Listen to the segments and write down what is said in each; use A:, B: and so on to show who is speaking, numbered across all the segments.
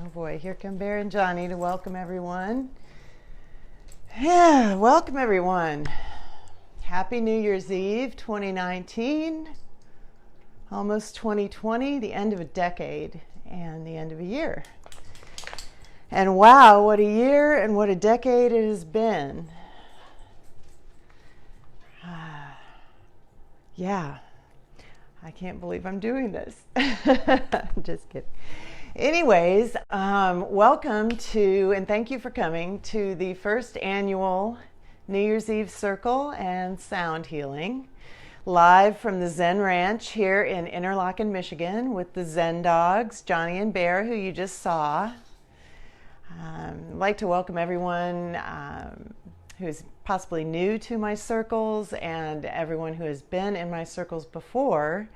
A: Oh boy, here come Bear and Johnny to welcome everyone. Yeah, welcome everyone. Happy New Year's Eve 2019, almost 2020, the end of a decade and the end of a year. And wow, what a year and what a decade it has been. Yeah, I can't believe I'm doing this. I'm just kidding. Anyways, welcome to, and thank you for coming to the first annual New Year's Eve Circle and Sound Healing, live from the Zen Ranch here in Interlochen, Michigan, with the Zen dogs, Johnny and Bear, who you just saw. I'd like to welcome everyone who's possibly new to my circles and everyone who has been in my circles before.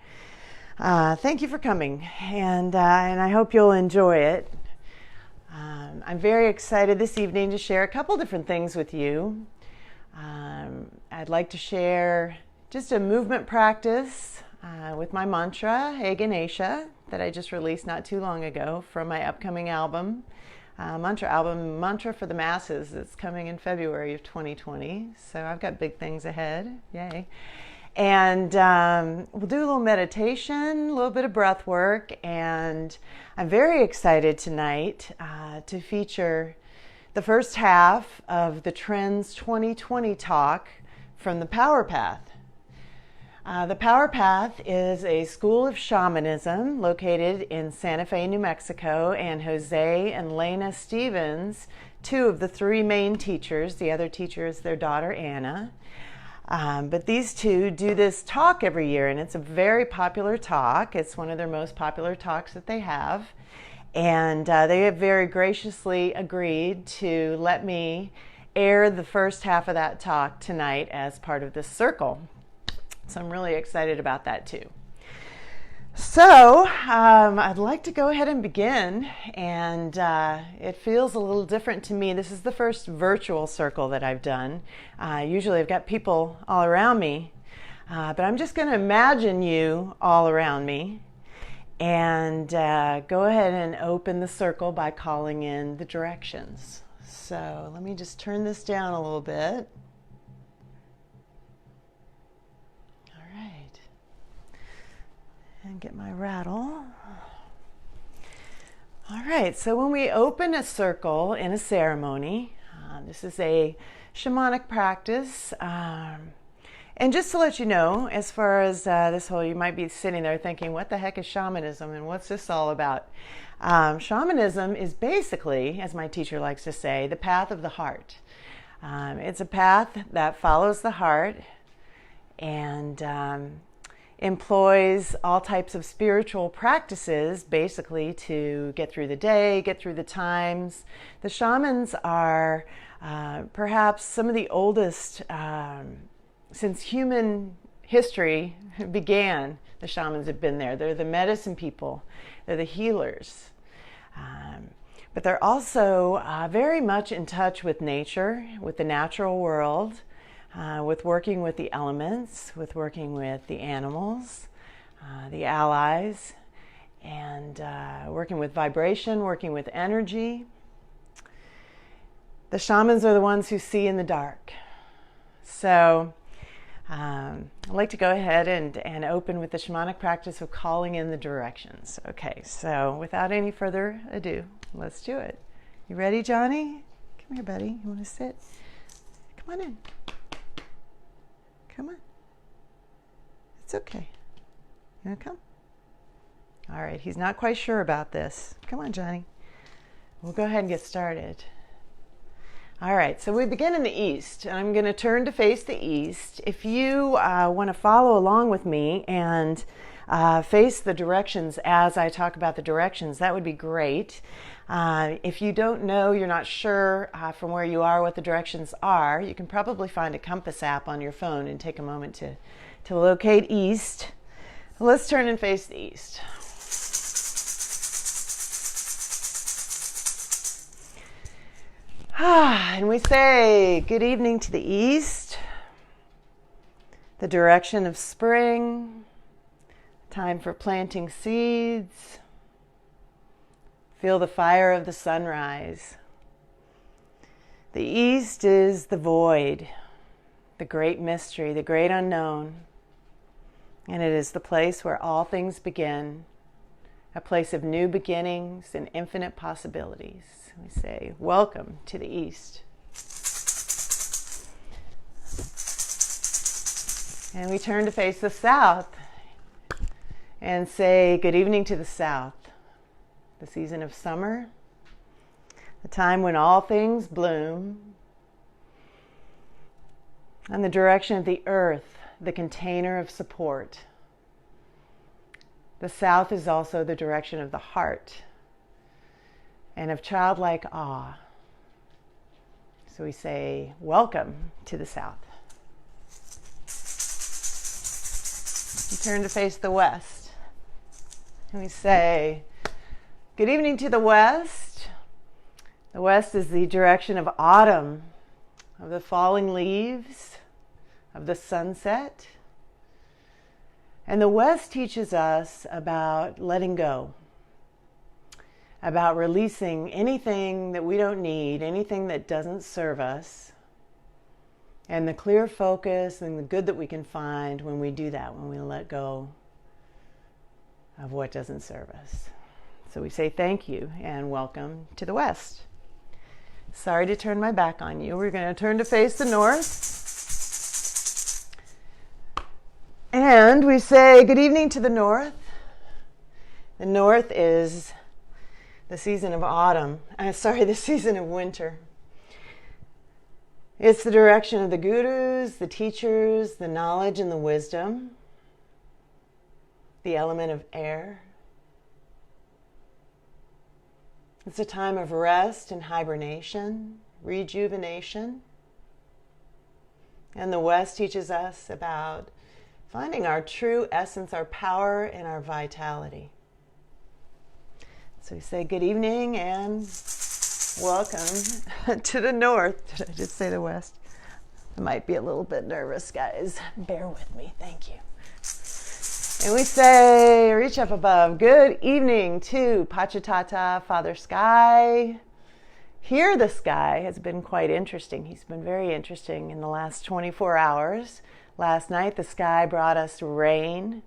A: Thank you for coming, and I hope you'll enjoy it. I'm very excited this evening to share a couple different things with you. I'd like to share just a movement practice with my mantra, Hey Ganesha, that I just released not too long ago from my upcoming album, Mantra for the Masses, that's coming in February of 2020. So I've got big things ahead, yay. And we'll do a little meditation, a little bit of breath work, and I'm very excited tonight to feature the first half of the Trends 2020 talk from the Power Path. The Power Path is a school of shamanism located in Santa Fe, New Mexico, and Jose and Lena Stevens, two of the three main teachers. The other teacher is their daughter, Anna. But these two do this talk every year, and it's a very popular talk. It's one of their most popular talks that they have. And they have very graciously agreed to let me air the first half of that talk tonight as part of this circle. So I'm really excited about that too. So I'd like to go ahead and begin, and it feels a little different to me. This is the first virtual circle that I've done. Usually I've got people all around me, but I'm just going to imagine you all around me and go ahead and open the circle by calling in the directions. So let me just turn this down a little bit. And get my rattle. All right, so when we open a circle in a ceremony, this is a shamanic practice. And just to let you know, as far as this whole, you might be sitting there thinking, what the heck is shamanism and what's this all about? Shamanism is basically, as my teacher likes to say, the path of the heart. It's a path that follows the heart and employs all types of spiritual practices basically to get through the day, get through the times. The shamans are perhaps some of the oldest, since human history began, the shamans have been there. They're the medicine people, they're the healers. But they're also very much in touch with nature, with the natural world, with working with the elements, with working with the animals, the allies, and working with vibration, working with energy. The shamans are the ones who see in the dark. So I'd like to go ahead and open with the shamanic practice of calling in the directions. Okay, so without any further ado, let's do it. You ready, Johnny? Come here, buddy. You want to sit? Come on in. Come on. It's okay. You want to come? All right, he's not quite sure about this. Come on, Johnny. We'll go ahead and get started. All right, so we begin in the east, and I'm going to turn to face the east. If you want to follow along with me and face the directions as I talk about the directions, that would be great. If you don't know, you're not sure from where you are what the directions are, you can probably find a compass app on your phone and take a moment to locate east. Let's turn and face the east. And we say good evening to the east, the direction of spring, time for planting seeds, Feel the fire of the sunrise. The east is the void, the great mystery, the great unknown. And it is the place where all things begin, a place of new beginnings and infinite possibilities. We say, welcome to the east. And we turn to face the south and say, good evening to the south. The season of summer, the time when all things bloom, and the direction of the earth, the container of support. The south is also the direction of the heart and of childlike awe. So we say, welcome to the south. We turn to face the west, and we say, good evening to the west. The west is the direction of autumn, of the falling leaves, of the sunset. And the west teaches us about letting go, about releasing anything that we don't need, anything that doesn't serve us, and the clear focus and the good that we can find when we do that, when we let go of what doesn't serve us. So we say thank you and welcome to the west. Sorry to turn my back on you. We're going to turn to face the north. And we say good evening to the north. The north is the season of autumn. The season of winter. It's the direction of the gurus, the teachers, the knowledge and the wisdom, the element of air. It's a time of rest and hibernation, rejuvenation. And the West teaches us about finding our true essence, our power, and our vitality. So we say good evening and welcome to the North. Did I just say the West? I might be a little bit nervous, guys. Bear with me. Thank you. And we say, reach up above. Good evening to Pachatata, Father Sky. Here the sky has been quite interesting. He's been very interesting in the last 24 hours. Last night the sky brought us rain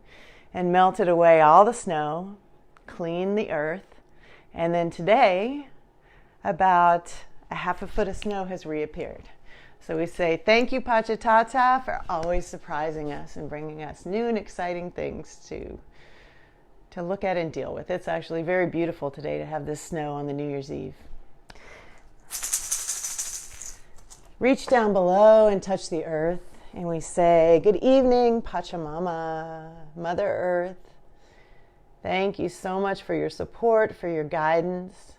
A: and melted away all the snow, cleaned the earth. And then today, about a half a foot of snow has reappeared. So we say, thank you, Pachatata, for always surprising us and bringing us new and exciting things to look at and deal with. It's actually very beautiful today to have this snow on the New Year's Eve. Reach down below and touch the earth. And we say, good evening, Pachamama, Mother Earth. Thank you so much for your support, for your guidance.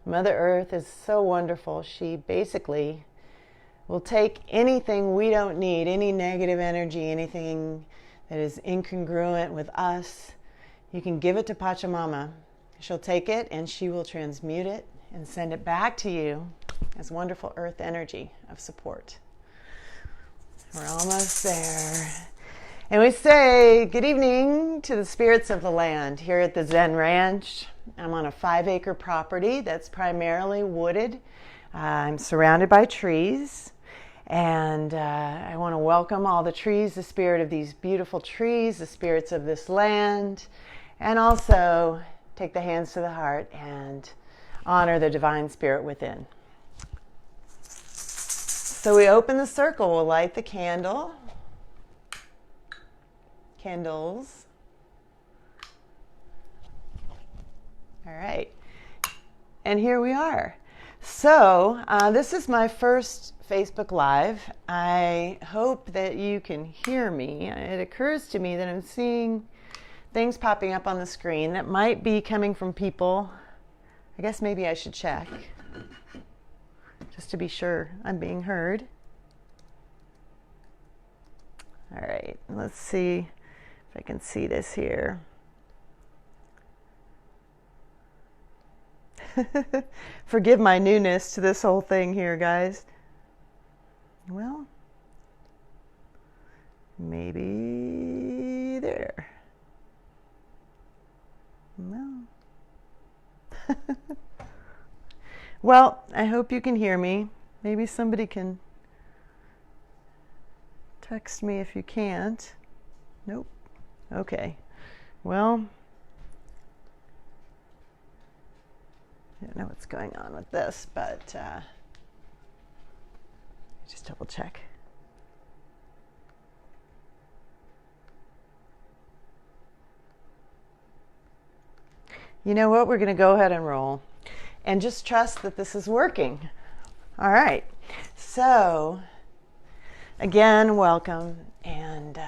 A: Mother Earth is so wonderful. She basically will take anything we don't need, any negative energy, anything that is incongruent with us. You can give it to Pachamama. She'll take it and she will transmute it and send it back to you as wonderful earth energy of support. We're almost there. And we say good evening to the spirits of the land here at the Zen Ranch. I'm on a 5-acre property that's primarily wooded. I'm surrounded by trees. And I want to welcome all the trees, the spirit of these beautiful trees, the spirits of this land, and also take the hands to the heart and honor the divine spirit within. So we open the circle, we'll light the candles. All right, and here we are. So this is my first Facebook Live. I hope that you can hear me. It occurs to me that I'm seeing things popping up on the screen that might be coming from people. I guess maybe I should check just to be sure I'm being heard. All right, let's see if I can see this here. Forgive my newness to this whole thing here, guys. Well, maybe there. Well, Well, I hope you can hear me. Maybe somebody can text me if you can't. Nope. Okay. Well, I don't know what's going on with this, but just double check. You know what? We're going to go ahead and roll and just trust that this is working. All right. So, again, welcome. And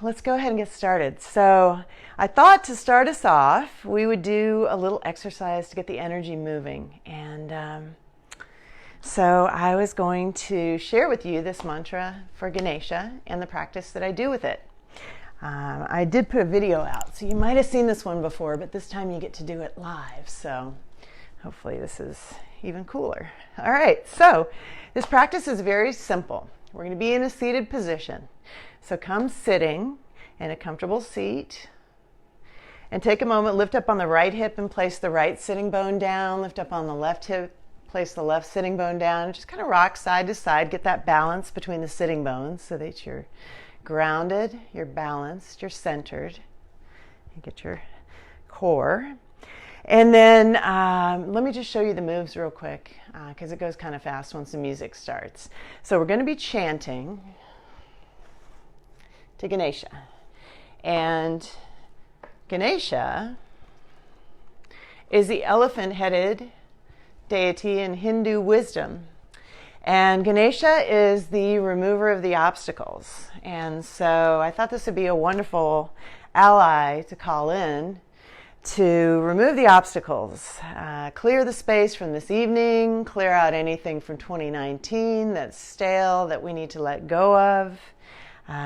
A: let's go ahead and get started. So, I thought to start us off, we would do a little exercise to get the energy moving. And so, I was going to share with you this mantra for Ganesha and the practice that I do with it. I did put a video out, so you might have seen this one before, but this time you get to do it live, so hopefully this is even cooler. All right, so this practice is very simple. We're going to be in a seated position. So come sitting in a comfortable seat and take a moment, lift up on the right hip and place the right sitting bone down, lift up on the left hip, place the left sitting bone down, just kind of rock side to side, get that balance between the sitting bones so that you're grounded, you're balanced, you're centered. You get your core. And then let me just show you the moves real quick because it goes kind of fast once the music starts. So we're going to be chanting to Ganesha. And Ganesha is the elephant-headed deity in Hindu wisdom. And Ganesha is the remover of the obstacles. And so I thought this would be a wonderful ally to call in to remove the obstacles, clear the space from this evening, clear out anything from 2019 that's stale that we need to let go of.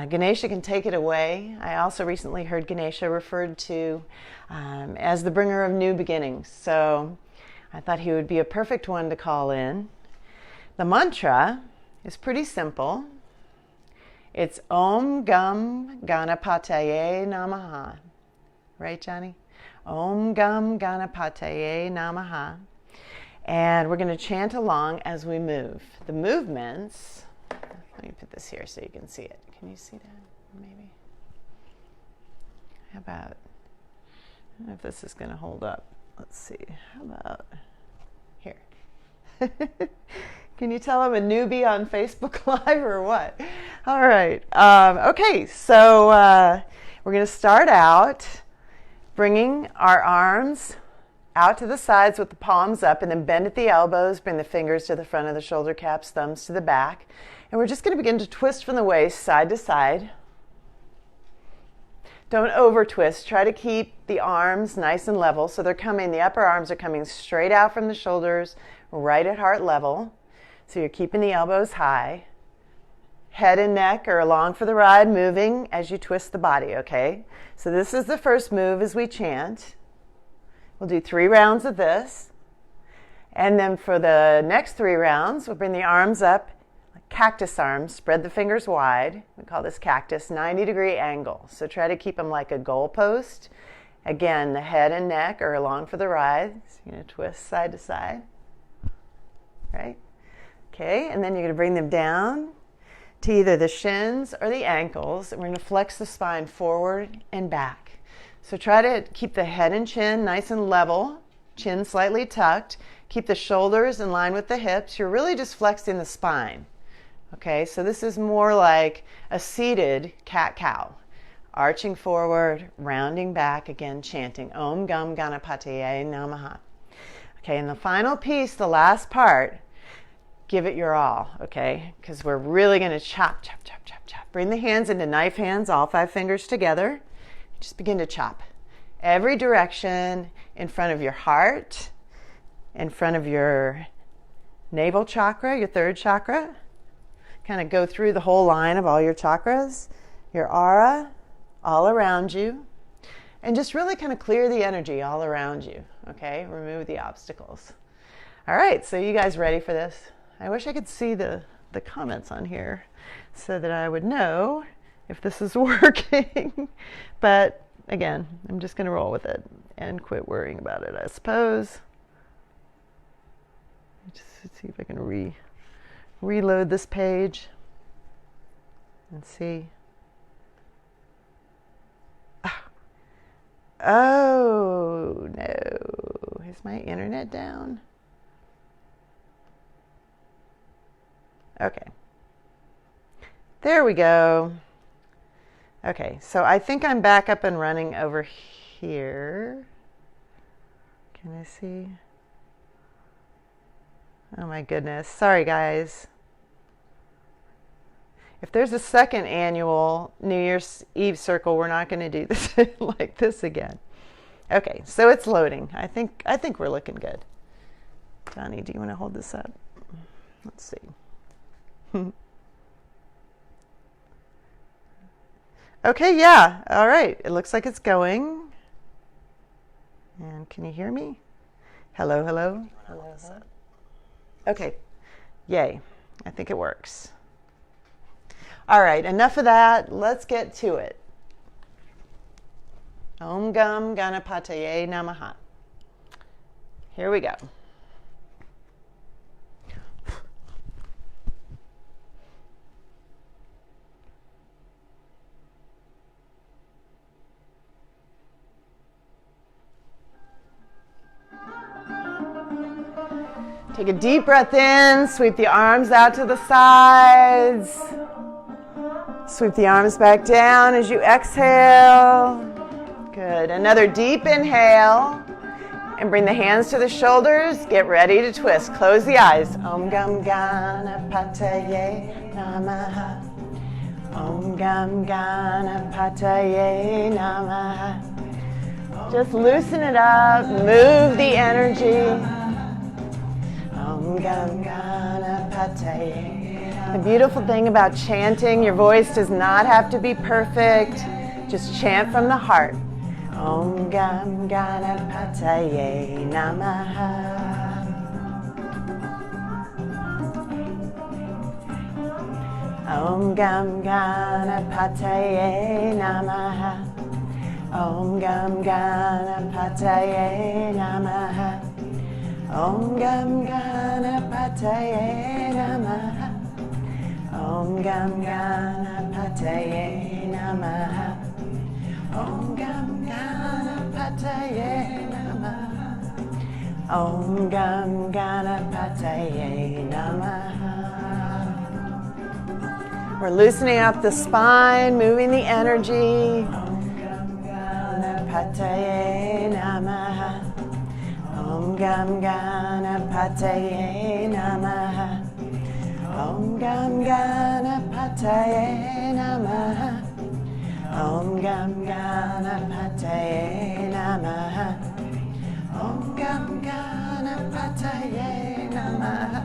A: Ganesha can take it away. I also recently heard Ganesha referred to as the bringer of new beginnings. So I thought he would be a perfect one to call in. The mantra is pretty simple. It's Om Gam Ganapataye Namaha. Right, Johnny? Om Gam Ganapataye Namaha. And we're going to chant along as we move. The movements, let me put this here so you can see it. Can you see that? Maybe. How about, I don't know if this is going to hold up. Let's see. How about here? Can you tell I'm a newbie on Facebook Live or what? All right. Okay, so we're going to start out bringing our arms out to the sides with the palms up and then bend at the elbows, bring the fingers to the front of the shoulder caps, thumbs to the back. And we're just going to begin to twist from the waist side to side. Don't over twist. Try to keep the arms nice and level. So they're coming, the upper arms are coming straight out from the shoulders, right at heart level. So you're keeping the elbows high. Head and neck are along for the ride, moving as you twist the body, okay? So this is the first move as we chant. We'll do 3 rounds of this. And then for the next 3 rounds, we'll bring the arms up, like cactus arms, spread the fingers wide. We call this cactus, 90-degree angle. So try to keep them like a goalpost. Again, the head and neck are along for the ride. So you're going to twist side to side, right? Okay, and then you're going to bring them down to either the shins or the ankles. And we're going to flex the spine forward and back. So try to keep the head and chin nice and level, chin slightly tucked. Keep the shoulders in line with the hips. You're really just flexing the spine. Okay, so this is more like a seated cat-cow. Arching forward, rounding back, again chanting Om Gam Ganapataye Namaha. Okay, and the final piece, the last part, give it your all, okay? Because we're really going to chop, chop, chop, chop, chop. Bring the hands into knife hands, all 5 fingers together. Just begin to chop. Every direction in front of your heart, in front of your navel chakra, your 3rd chakra. Kind of go through the whole line of all your chakras, your aura, all around you. And just really kind of clear the energy all around you, okay? Remove the obstacles. All right, so you guys ready for this? I wish I could see the comments on here so that I would know if this is working. But again, I'm just going to roll with it and quit worrying about it, I suppose. Just see if I can reload this page and see. Oh, no. Is my internet down? Okay. There we go. Okay, so I think I'm back up and running over here. Can I see? Oh my goodness. Sorry, guys. If there's a second annual New Year's Eve circle, we're not going to do this like this again. Okay, so it's loading. I think we're looking good. Johnny, do you want to hold this up? Let's see. Okay, yeah. All right. It looks like it's going. And can you hear me? Hello, hello. Hello, hello. Okay. Yay. I think it works. All right, enough of that. Let's get to it. Om Gam Ganapataye Namaha. Here we go. Take a deep breath in, sweep the arms out to the sides. Sweep the arms back down as you exhale. Good. Another deep inhale. And bring the hands to the shoulders. Get ready to twist. Close the eyes. Om Gam Ganapataye Namaha. Om Gam Ganapataye Namaha. Just loosen it up. Move the energy. Om Gam Ganapataye. The beautiful thing about chanting, your voice does not have to be perfect. Just chant from the heart. Om Gam Ganapataye Namaha. Om Gam Ganapataye Namaha. Om Gam Ganapataye Namaha. Om Gam Ganapataye Namaha. Om Gam Ganapataye Namaha. Om Gam Ganapataye Namaha. Om Gam Ganapataye Namaha. We're loosening up the spine, moving the energy. Om Gam Ganapataye Namaha. Om Gam Ganapataye Namaha. Om Gam Ganapataye Namaha. Om Gam Ganapataye Namaha. Om Gam Ganapataye Namaha.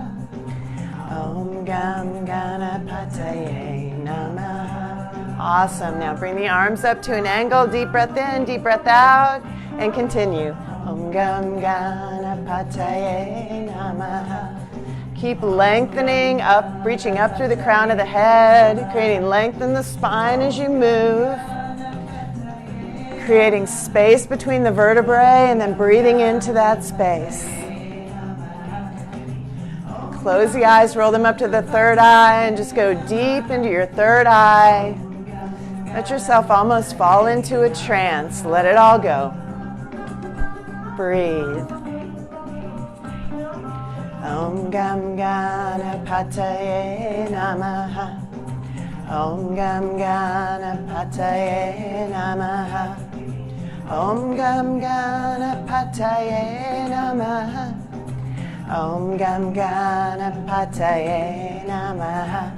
A: Om Gam Ganapataye Namaha. Awesome. Now bring the arms up to an angle. Deep breath in, deep breath out, and continue. Om Gam Ganapataye Namaha. Keep lengthening up, reaching up through the crown of the head, creating length in the spine as you move, creating space between the vertebrae and then breathing into that space. Close the eyes, roll them up to the third eye, and just go deep into your third eye. Let yourself almost fall into a trance. Let it all go. Breathe. Om Gam Ganapataye Namaha. Om Gam Ganapataye Namaha. Om Gam Ganapataye Namaha. Om Gam Ganapataye Namaha.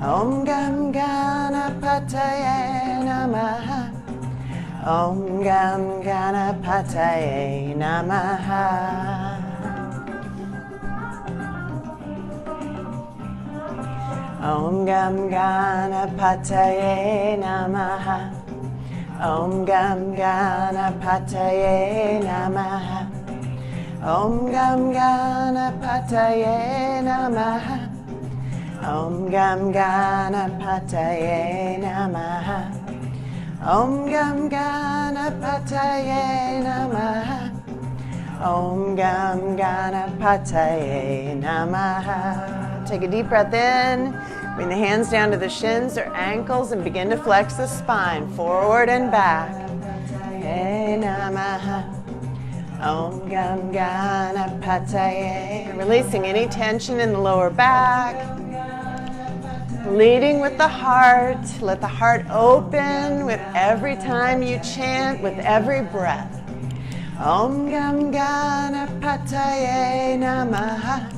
A: Om Gam Ganapataye Namaha. Om Gam Ganapataye Namaha. Om Gam Ganapataye Namaha. Om Gam Ganapataye Namaha. Om Gam Ganapataye Namaha. Om Gam Ganapataye Namaha. Om Gam Ganapataye Namaha. Om Gam Ganapataye Namaha. Take a deep breath in. Bring the hands down to the shins or ankles and begin to flex the spine forward and back. Hey Namaha. Om Gam Ganapataye. Releasing any tension in the lower back. Leading with the heart. Let the heart open with every time you chant, with every breath. Om Gam Ganapataye Namaha.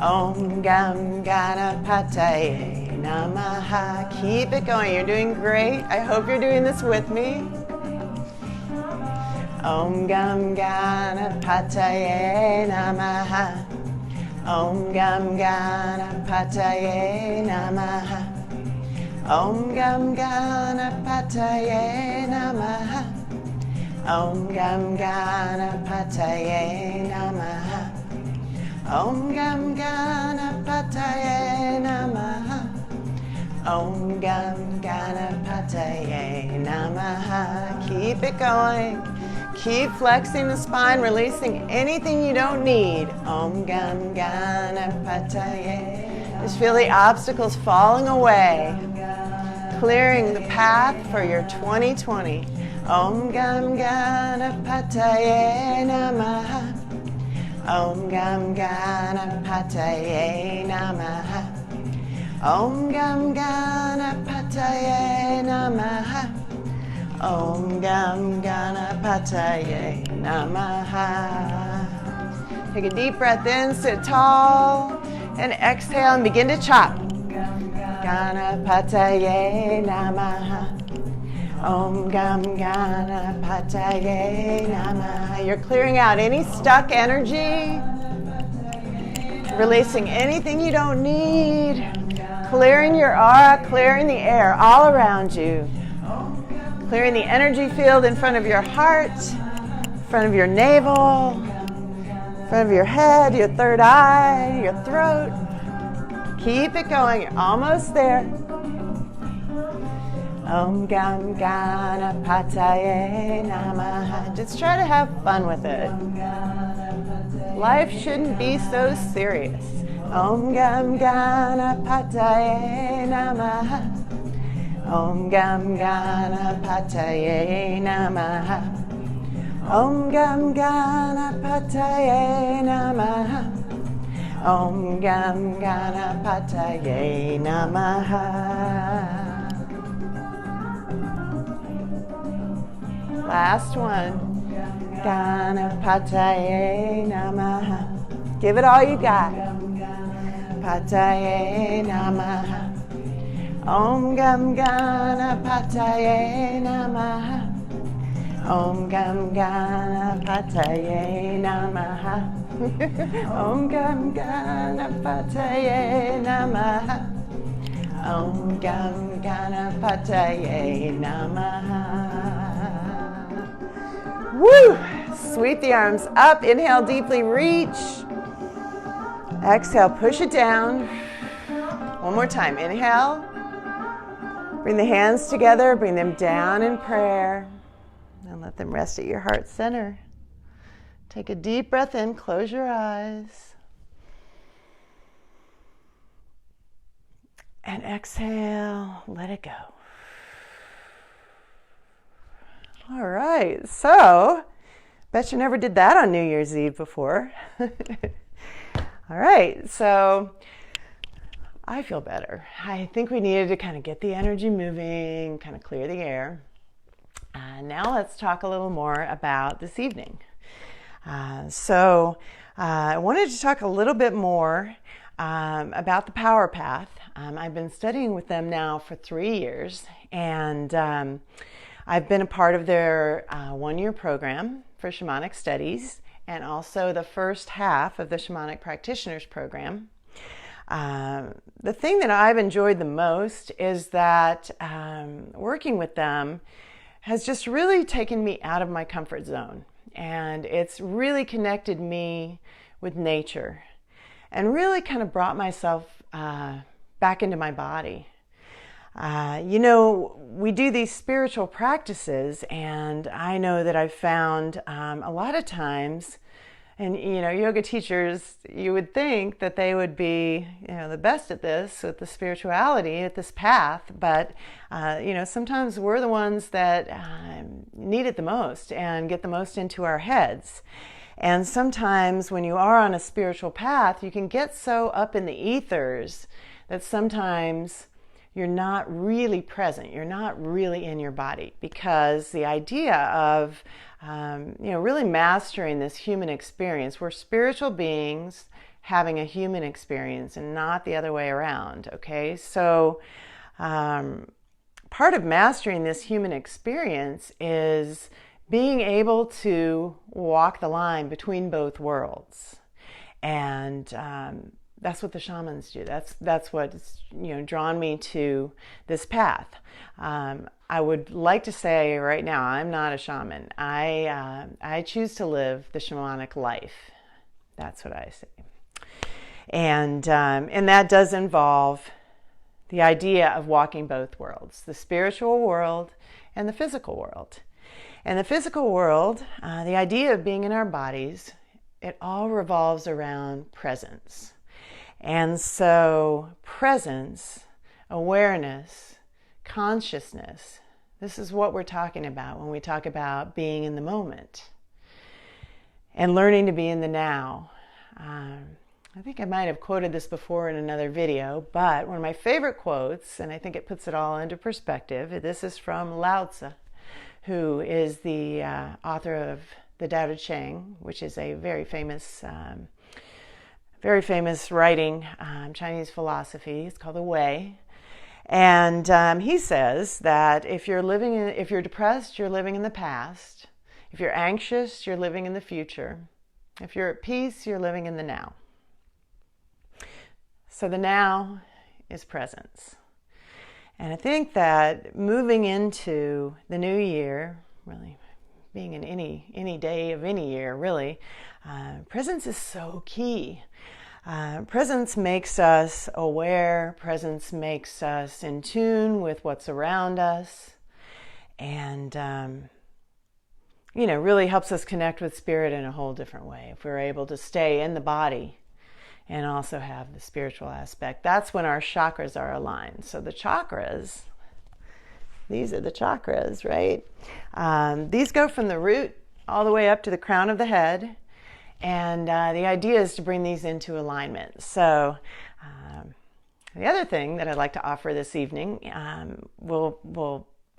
A: Om Gam Ganapataye Namaha. Keep it going. You're doing great. I hope you're doing this with me. Om Gam Ganapataye Namaha. Om Gam Ganapataye Namaha. Om Gam Ganapataye Namaha. Om Gam Ganapataye Namaha. Om Gam Ganapataye Namaha. Om Gam Ganapataye Namaha. Keep it going. Keep flexing the spine, releasing anything you don't need. Om Gam Ganapataye. Just feel the obstacles falling away, clearing the path for your 2020. Om Gam Ganapataye Namaha. Om Gam Ganapataye Namaha. Om Gam Ganapataye Namaha. Om Gam Ganapataye Namaha. Take a deep breath in, sit tall, and exhale and begin to chop. Ganapataye Namaha. Om Gam Ganapataye Namaha. You're clearing out any stuck energy, releasing anything you don't need, clearing your aura, clearing the air all around you, clearing the energy field in front of your heart, in front of your navel, in front of your head, your third eye, your throat. Keep it going. You're almost there. Om Gam Ganapataye Namaha. Just try to have fun with it. Life shouldn't be so serious. Om Gam Ganapataye Namaha. Om Gam Ganapataye Namaha. Om Gam Ganapataye Namaha. Om Gam Ganapataye Namaha. Last one. Ganapataye Namaha. Give it all you got. Pataye Namaha. Om Gam Ganapataye Namaha. Om Gam Ganapataye Namaha. Om Gam Ganapataye Namaha. Om Gam Ganapataye Namaha. Woo! Sweep the arms up. Inhale deeply, reach. Exhale, push it down. One more time. Inhale. Bring the hands together, bring them down in prayer, and let them rest at your heart center. Take a deep breath in, close your eyes. And exhale, let it go. All right, so, bet you never did that on New Year's Eve before. All right, so I feel better. I think we needed to kind of get the energy moving, kind of clear the air. Now let's talk a little more about this evening. I wanted to talk a little bit more about the Power Path. I've been studying with them now for 3 years, and I've been a part of their one-year program for shamanic studies, and also the first half of the shamanic practitioners program. The thing that I've enjoyed the most is that working with them has just really taken me out of my comfort zone, and it's really connected me with nature and really kind of brought myself back into my body. We do these spiritual practices, and I know that I've found a lot of times, and yoga teachers, you would think that they would be, the best at this, with the spirituality, at this path, but sometimes we're the ones that need it the most and get the most into our heads. And sometimes when you are on a spiritual path, you can get so up in the ethers that sometimes you're not really present. You're not really in your body, because the idea of, really mastering this human experience, we're spiritual beings having a human experience and not the other way around. Okay. So, part of mastering this human experience is being able to walk the line between both worlds. And, that's what the shamans do. That's what's drawn me to this path. I would like to say right now, I'm not a shaman. I choose to live the shamanic life. That's what I say. And that does involve the idea of walking both worlds, the spiritual world and the physical world. And the physical world, the idea of being in our bodies, it all revolves around presence. And so presence, awareness, consciousness, this is what we're talking about when we talk about being in the moment and learning to be in the now. I think I might have quoted this before in another video, but one of my favorite quotes, and I think it puts it all into perspective, this is from Lao Tzu, who is the author of the Tao Te Ching, which is a very famous writing, Chinese philosophy. It's called The Way. And he says that if you're depressed, you're living in the past. If you're anxious, you're living in the future. If you're at peace, you're living in the now. So the now is presence. And I think that moving into the new year, really being in any day of any year, really, presence is so key. Presence makes us aware. Presence makes us in tune with what's around us, and really helps us connect with spirit in a whole different way. If we're able to stay in the body and also have the spiritual aspect, that's when our chakras are aligned. So the chakras, these are the chakras, right? These go from the root all the way up to the crown of the head. And the idea is to bring these into alignment. So the other thing that I'd like to offer this evening,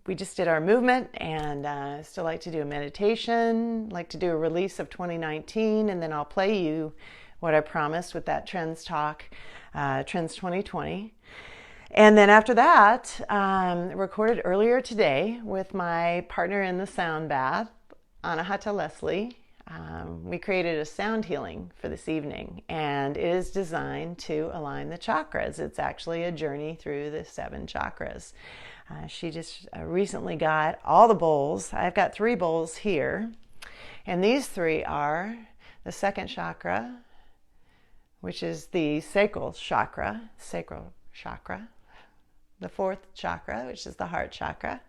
A: we just did our movement, and I still like to do a meditation, like to do a release of 2019, and then I'll play you what I promised with that Trends Talk, Trends 2020. And then after that, recorded earlier today with my partner in the sound bath, Anahata Leslie. We created a sound healing for this evening, and it is designed to align the chakras. It's actually a journey through the 7 chakras. She just recently got all the bowls. I've got 3 bowls here, and these 3 are the 2nd chakra, which is the sacral chakra, the 4th chakra, which is the heart chakra,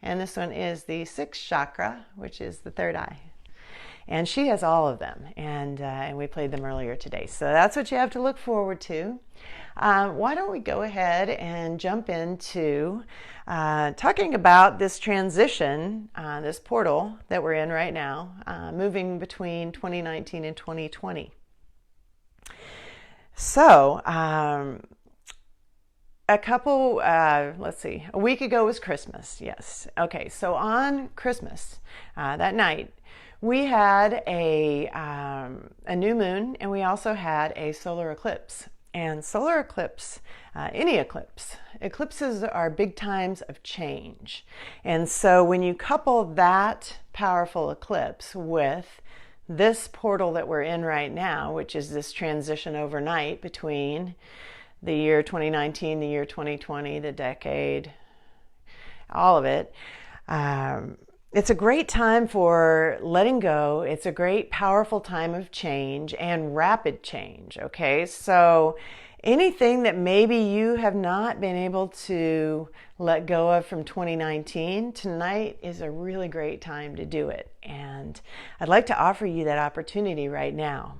A: and this one is the 6th chakra, which is the 3rd eye. And she has all of them, and we played them earlier today. So that's what you have to look forward to. Why don't we go ahead and jump into talking about this transition, this portal that we're in right now, moving between 2019 and 2020. So a week ago was Christmas, yes. Okay, so on Christmas, that night, we had a new moon, and we also had a solar eclipse. And solar eclipse, any eclipse, eclipses are big times of change. And so when you couple that powerful eclipse with this portal that we're in right now, which is this transition overnight between the year 2019, the year 2020, the decade, all of it, it's a great time for letting go. It's a great, powerful time of change and rapid change, okay? So Anything that maybe you have not been able to let go of from 2019, tonight is a really great time to do it. And I'd like to offer you that opportunity right now.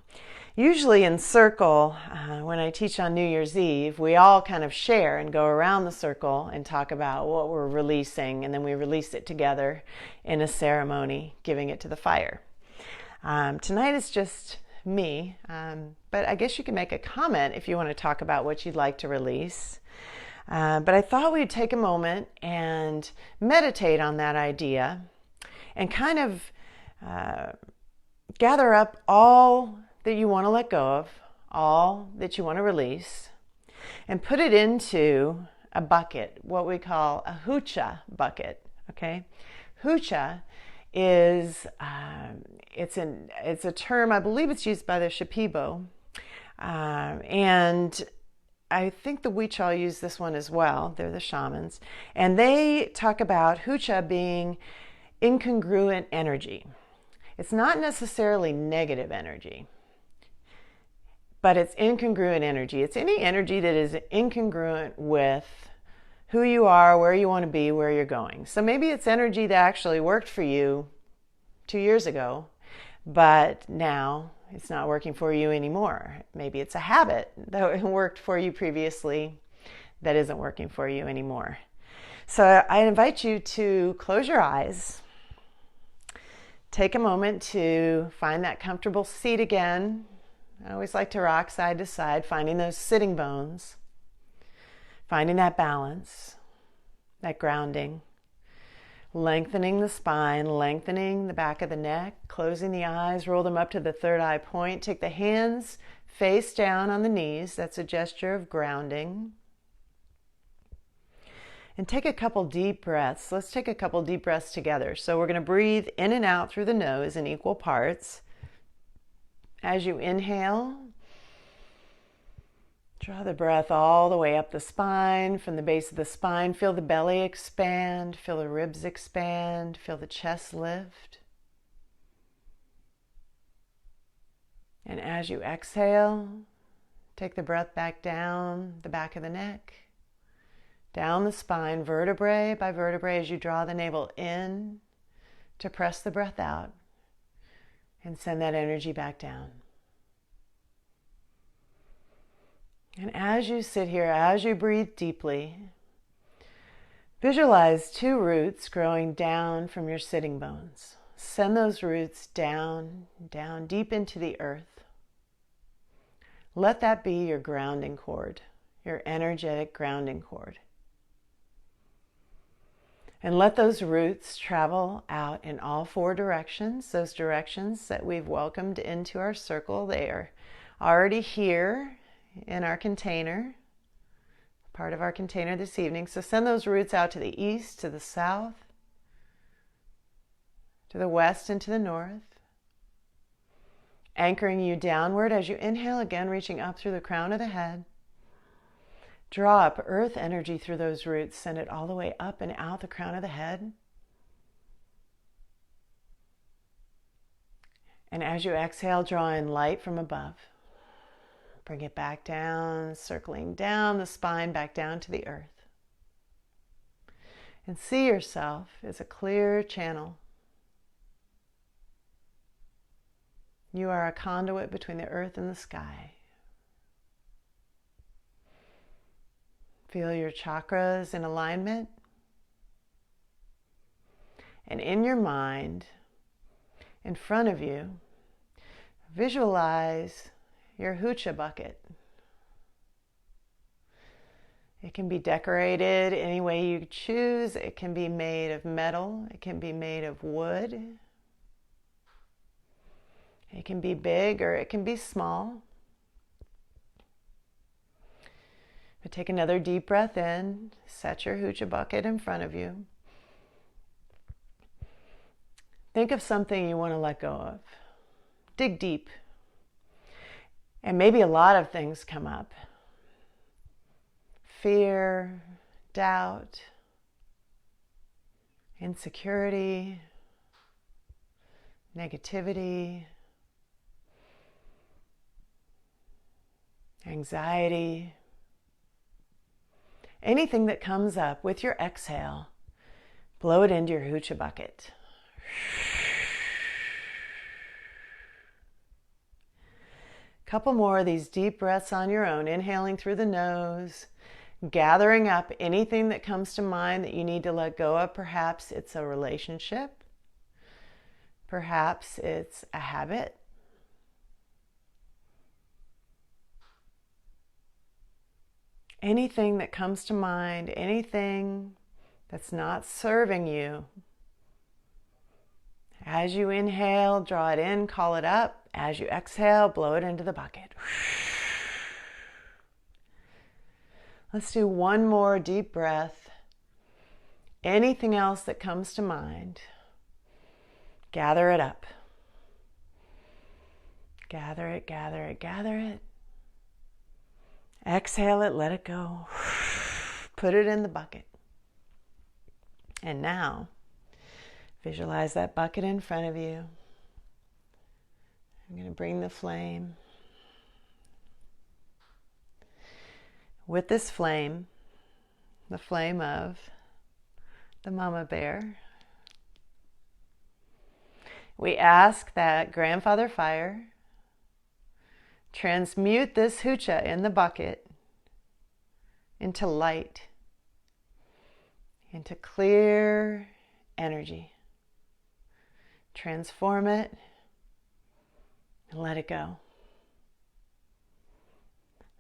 A: Usually in circle, when I teach on New Year's Eve, we all kind of share and go around the circle and talk about what we're releasing, and then we release it together in a ceremony, giving it to the fire. Tonight is just me, but I guess you can make a comment if you want to talk about what you'd like to release. But I thought we'd take a moment and meditate on that idea and kind of gather up all that you want to let go of, all that you want to release, and put it into a bucket, what we call a hucha bucket. Okay, hucha is it's a term, I believe it's used by the Shipibo, and I think the Huichol use this one as well. They're the shamans, and they talk about hucha being incongruent energy. It's not necessarily negative energy, but it's incongruent energy. It's any energy that is incongruent with who you are, where you want to be, where you're going. So maybe it's energy that actually worked for you 2 years ago, but now it's not working for you anymore. Maybe it's a habit that worked for you previously that isn't working for you anymore. So I invite you to close your eyes. Take a moment to find that comfortable seat again. I always like to rock side to side, finding those sitting bones, finding that balance, that grounding, lengthening the spine, lengthening the back of the neck, closing the eyes, roll them up to the third eye point. Take the hands face down on the knees. That's a gesture of grounding. And take a couple deep breaths. Let's take a couple deep breaths together. So we're going to breathe in and out through the nose in equal parts. As you inhale, draw the breath all the way up the spine, from the base of the spine. Feel the belly expand, feel the ribs expand, feel the chest lift. And as you exhale, take the breath back down the back of the neck, down the spine, vertebrae by vertebrae, as you draw the navel in to press the breath out and send that energy back down. And as you sit here, as you breathe deeply, visualize 2 roots growing down from your sitting bones. Send those roots down, down, deep into the earth. Let that be your grounding cord, your energetic grounding cord. And let those roots travel out in all 4 directions, those directions that we've welcomed into our circle. They are already here in our container, part of our container this evening. So send those roots out to the east, to the south, to the west, and to the north, anchoring you downward as you inhale, again reaching up through the crown of the head. Draw up earth energy through those roots. Send it all the way up and out the crown of the head. And as you exhale, draw in light from above. Bring it back down, circling down the spine, back down to the earth. And see yourself as a clear channel. You are a conduit between the earth and the sky. Feel your chakras in alignment. And in your mind, in front of you, visualize your hucha bucket. It can be decorated any way you choose. It can be made of metal. It can be made of wood. It can be big or it can be small. But take another deep breath in. Set your hucha bucket in front of you. Think of something you want to let go of. Dig deep. And maybe a lot of things come up. Fear, doubt, insecurity, negativity. anxiety, anything that comes up. With your exhale, blow it into your hucha bucket. Couple more of these deep breaths on your own, inhaling through the nose, gathering up anything that comes to mind that you need to let go of. Perhaps it's a relationship. Perhaps it's a habit. Anything that comes to mind, anything that's not serving you. As you inhale, draw it in, call it up. As you exhale, blow it into the bucket. Let's do one more deep breath. Anything else that comes to mind, gather it up. Gather it, gather it, gather it. Exhale it, let it go. Put it in the bucket. And now, visualize that bucket in front of you. I'm going to bring the flame. With this flame, the flame of the mama bear, we ask that Grandfather Fire transmute this hucha in the bucket into light, into clear energy. Transform it and let it go.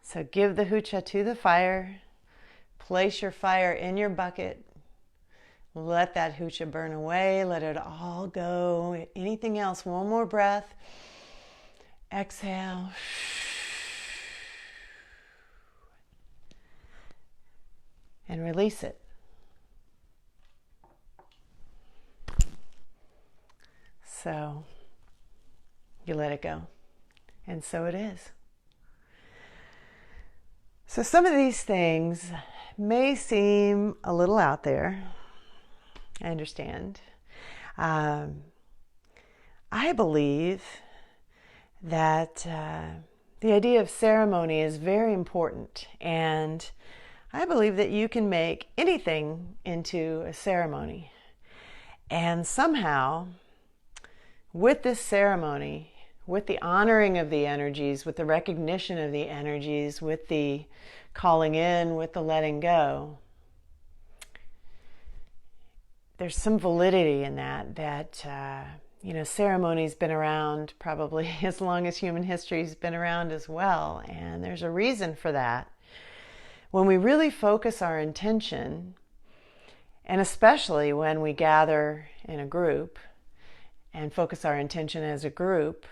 A: So give the hucha to the fire. Place your fire in your bucket. Let that hucha burn away. Let it all go. Anything else? One more breath. Exhale. And release it. So you let it go. And so it is. So some of these things may seem a little out there. I understand. I believe that the idea of ceremony is very important, and I believe that you can make anything into a ceremony. And somehow, with this ceremony, with the honoring of the energies, with the recognition of the energies, with the calling in, with the letting go, there's some validity in that ceremony's been around probably as long as human history's been around as well. And there's a reason for that. When we really focus our intention, and especially when we gather in a group and focus our intention as a group,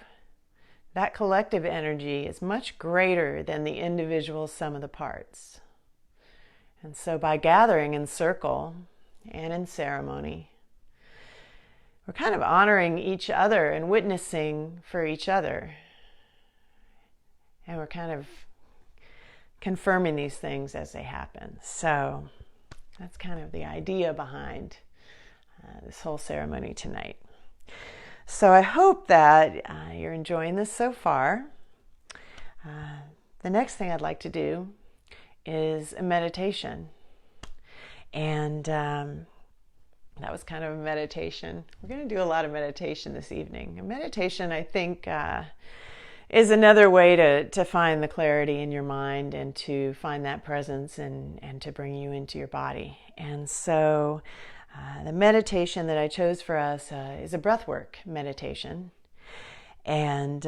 A: that collective energy is much greater than the individual sum of the parts. And so by gathering in circle and in ceremony, we're kind of honoring each other and witnessing for each other. And we're kind of confirming these things as they happen. So that's kind of the idea behind this whole ceremony tonight. So I hope that you're enjoying this so far. The next thing I'd like to do is a meditation. And that was kind of a meditation. We're going to do a lot of meditation this evening. A meditation, I think, is another way to find the clarity in your mind and to find that presence and to bring you into your body. And so the meditation that I chose for us is a breathwork meditation. And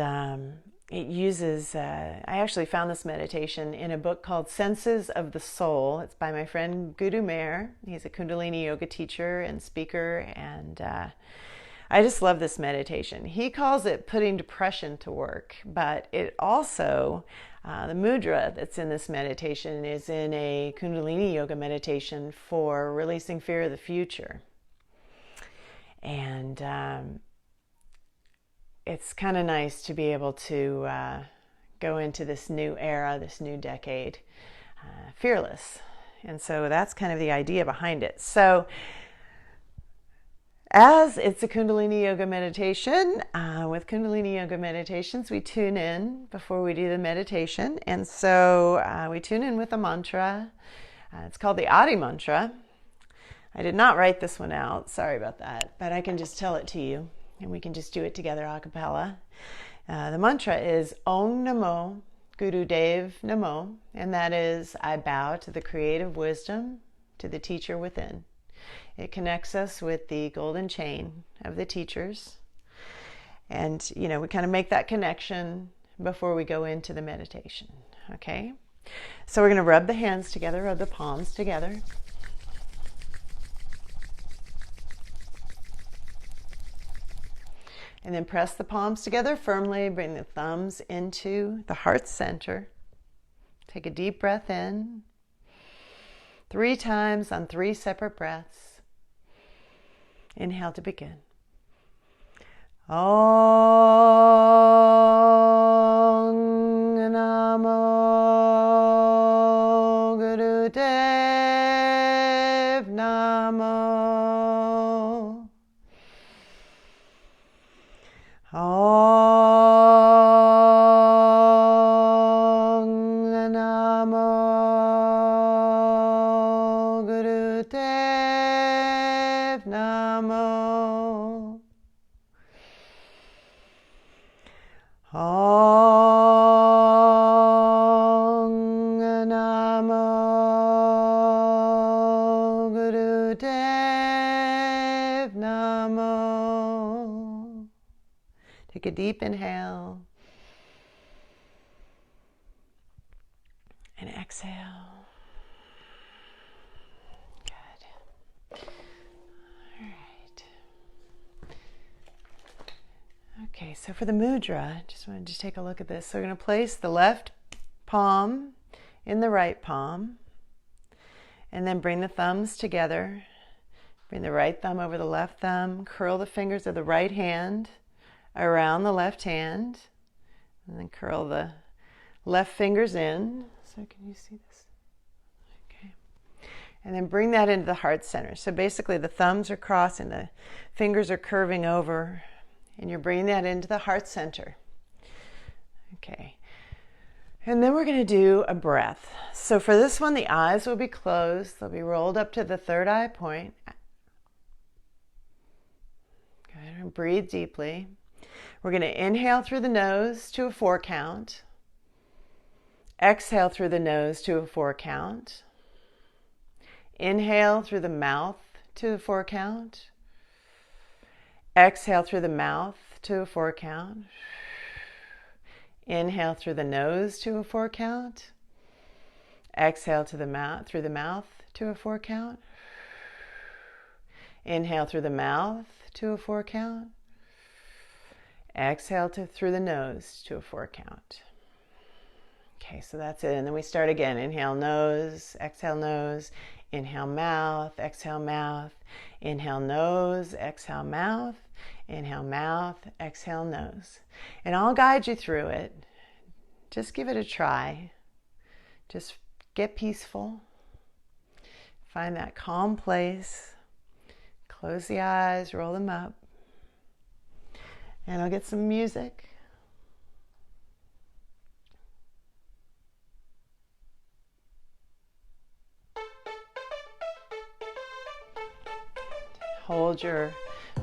A: it uses, I actually found this meditation in a book called Senses of the Soul. It's by my friend Guru Mehr. He's a Kundalini yoga teacher and speaker, and I just love this meditation. He calls it putting depression to work, but it also, the mudra that's in this meditation is in a Kundalini yoga meditation for releasing fear of the future. And it's kind of nice to be able to go into this new era, this new decade, fearless. And so that's kind of the idea behind it. So As it's a Kundalini Yoga meditation, with Kundalini Yoga meditations, we tune in before we do the meditation. And so we tune in with a mantra. It's called the Adi mantra. I did not write this one out. Sorry about that. But I can just tell it to you, and we can just do it together a cappella. The mantra is Om Namo Gurudev Namo, and that is, I bow to the creative wisdom, to the teacher within. It connects us with the golden chain of the teachers. And, we kind of make that connection before we go into the meditation. Okay? So we're going to rub the hands together, rub the palms together. And then press the palms together firmly. Bring the thumbs into the heart center. Take a deep breath in. 3 times on 3 separate breaths. Inhale to begin. Om Namo Gurudev Namo. Om Namo Gurudev Namo. Om Namo Gurudev Namo. Take a deep inhale and exhale. Good. All right. Okay, so for the mudra, just wanted to take a look at this. So we're going to place the left palm in the right palm, and then bring the thumbs together. Bring the right thumb over the left thumb. Curl the fingers of the right hand around the left hand, and then curl the left fingers in. So can you see this? Okay. And then bring that into the heart center. So basically the thumbs are crossed and the fingers are curving over, and you're bringing that into the heart center. Okay. And then we're going to do a breath. So for this one, the eyes will be closed. They'll be rolled up to the third eye point. Good. And breathe deeply. We're going to inhale through the nose to a 4 count. Exhale through the nose to a 4 count. Inhale through the mouth to a 4 count. Exhale through the mouth to a 4 count. Inhale through the nose to a 4 count. Exhale to the mouth through the mouth to a 4 count. Inhale through the mouth to a 4 count. Exhale through the nose to a 4 count. Okay, so that's it. And then we start again. Inhale nose, exhale nose, inhale mouth, exhale mouth, inhale nose, exhale mouth, inhale mouth, exhale nose. And I'll guide you through it. Just give it a try. Just get peaceful. Find that calm place. Close the eyes, roll them up. And I'll get some music. Hold your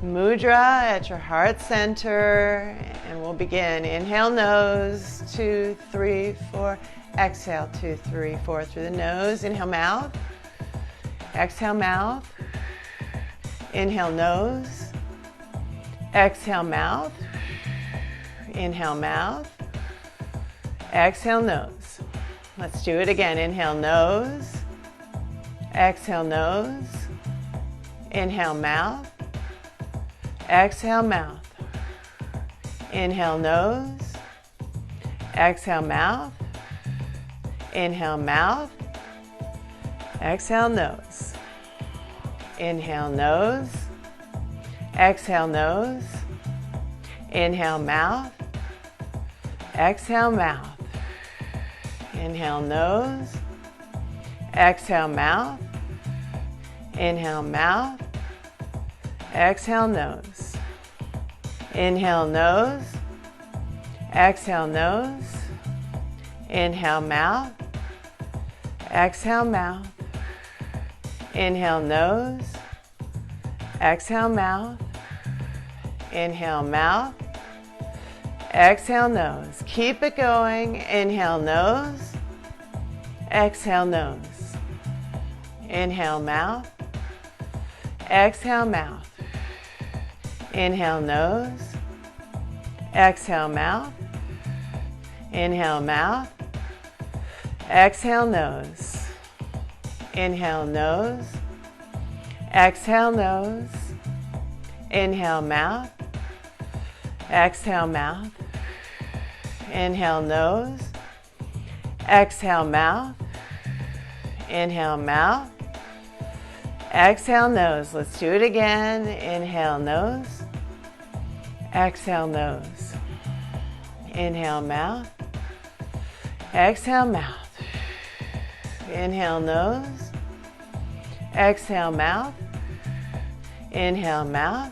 A: mudra at your heart center, and we'll begin. Inhale nose, 2, 3, 4. Exhale, 2, 3, 4 through the nose. Inhale mouth. Exhale mouth. Inhale nose. Exhale mouth. Inhale mouth. Exhale nose. Let's do it again. Inhale nose. Exhale nose. Inhale mouth. Exhale mouth. Inhale nose. Exhale mouth. Inhale mouth. Exhale nose. Inhale nose. Exhale nose. Inhale mouth. Exhale mouth. Inhale nose. Exhale mouth. Inhale mouth. Exhale, nose. Inhale, nose. Exhale, nose. Inhale, mouth. Exhale, mouth. Inhale, nose. Exhale, mouth. Inhale, mouth. Exhale, nose. Keep it going. Inhale, nose. Exhale, nose. Inhale, mouth. Exhale, mouth. Inhale, nose. Exhale, mouth. Inhale, mouth. Exhale, nose. Inhale, nose. Exhale, nose. Inhale, mouth. Exhale, mouth. Inhale, nose. Exhale, mouth. Inhale, mouth. Exhale, nose. Let's do it again. Inhale, nose. Exhale, nose. Inhale, mouth. Exhale, mouth. Inhale, nose. Exhale, mouth. Inhale, mouth.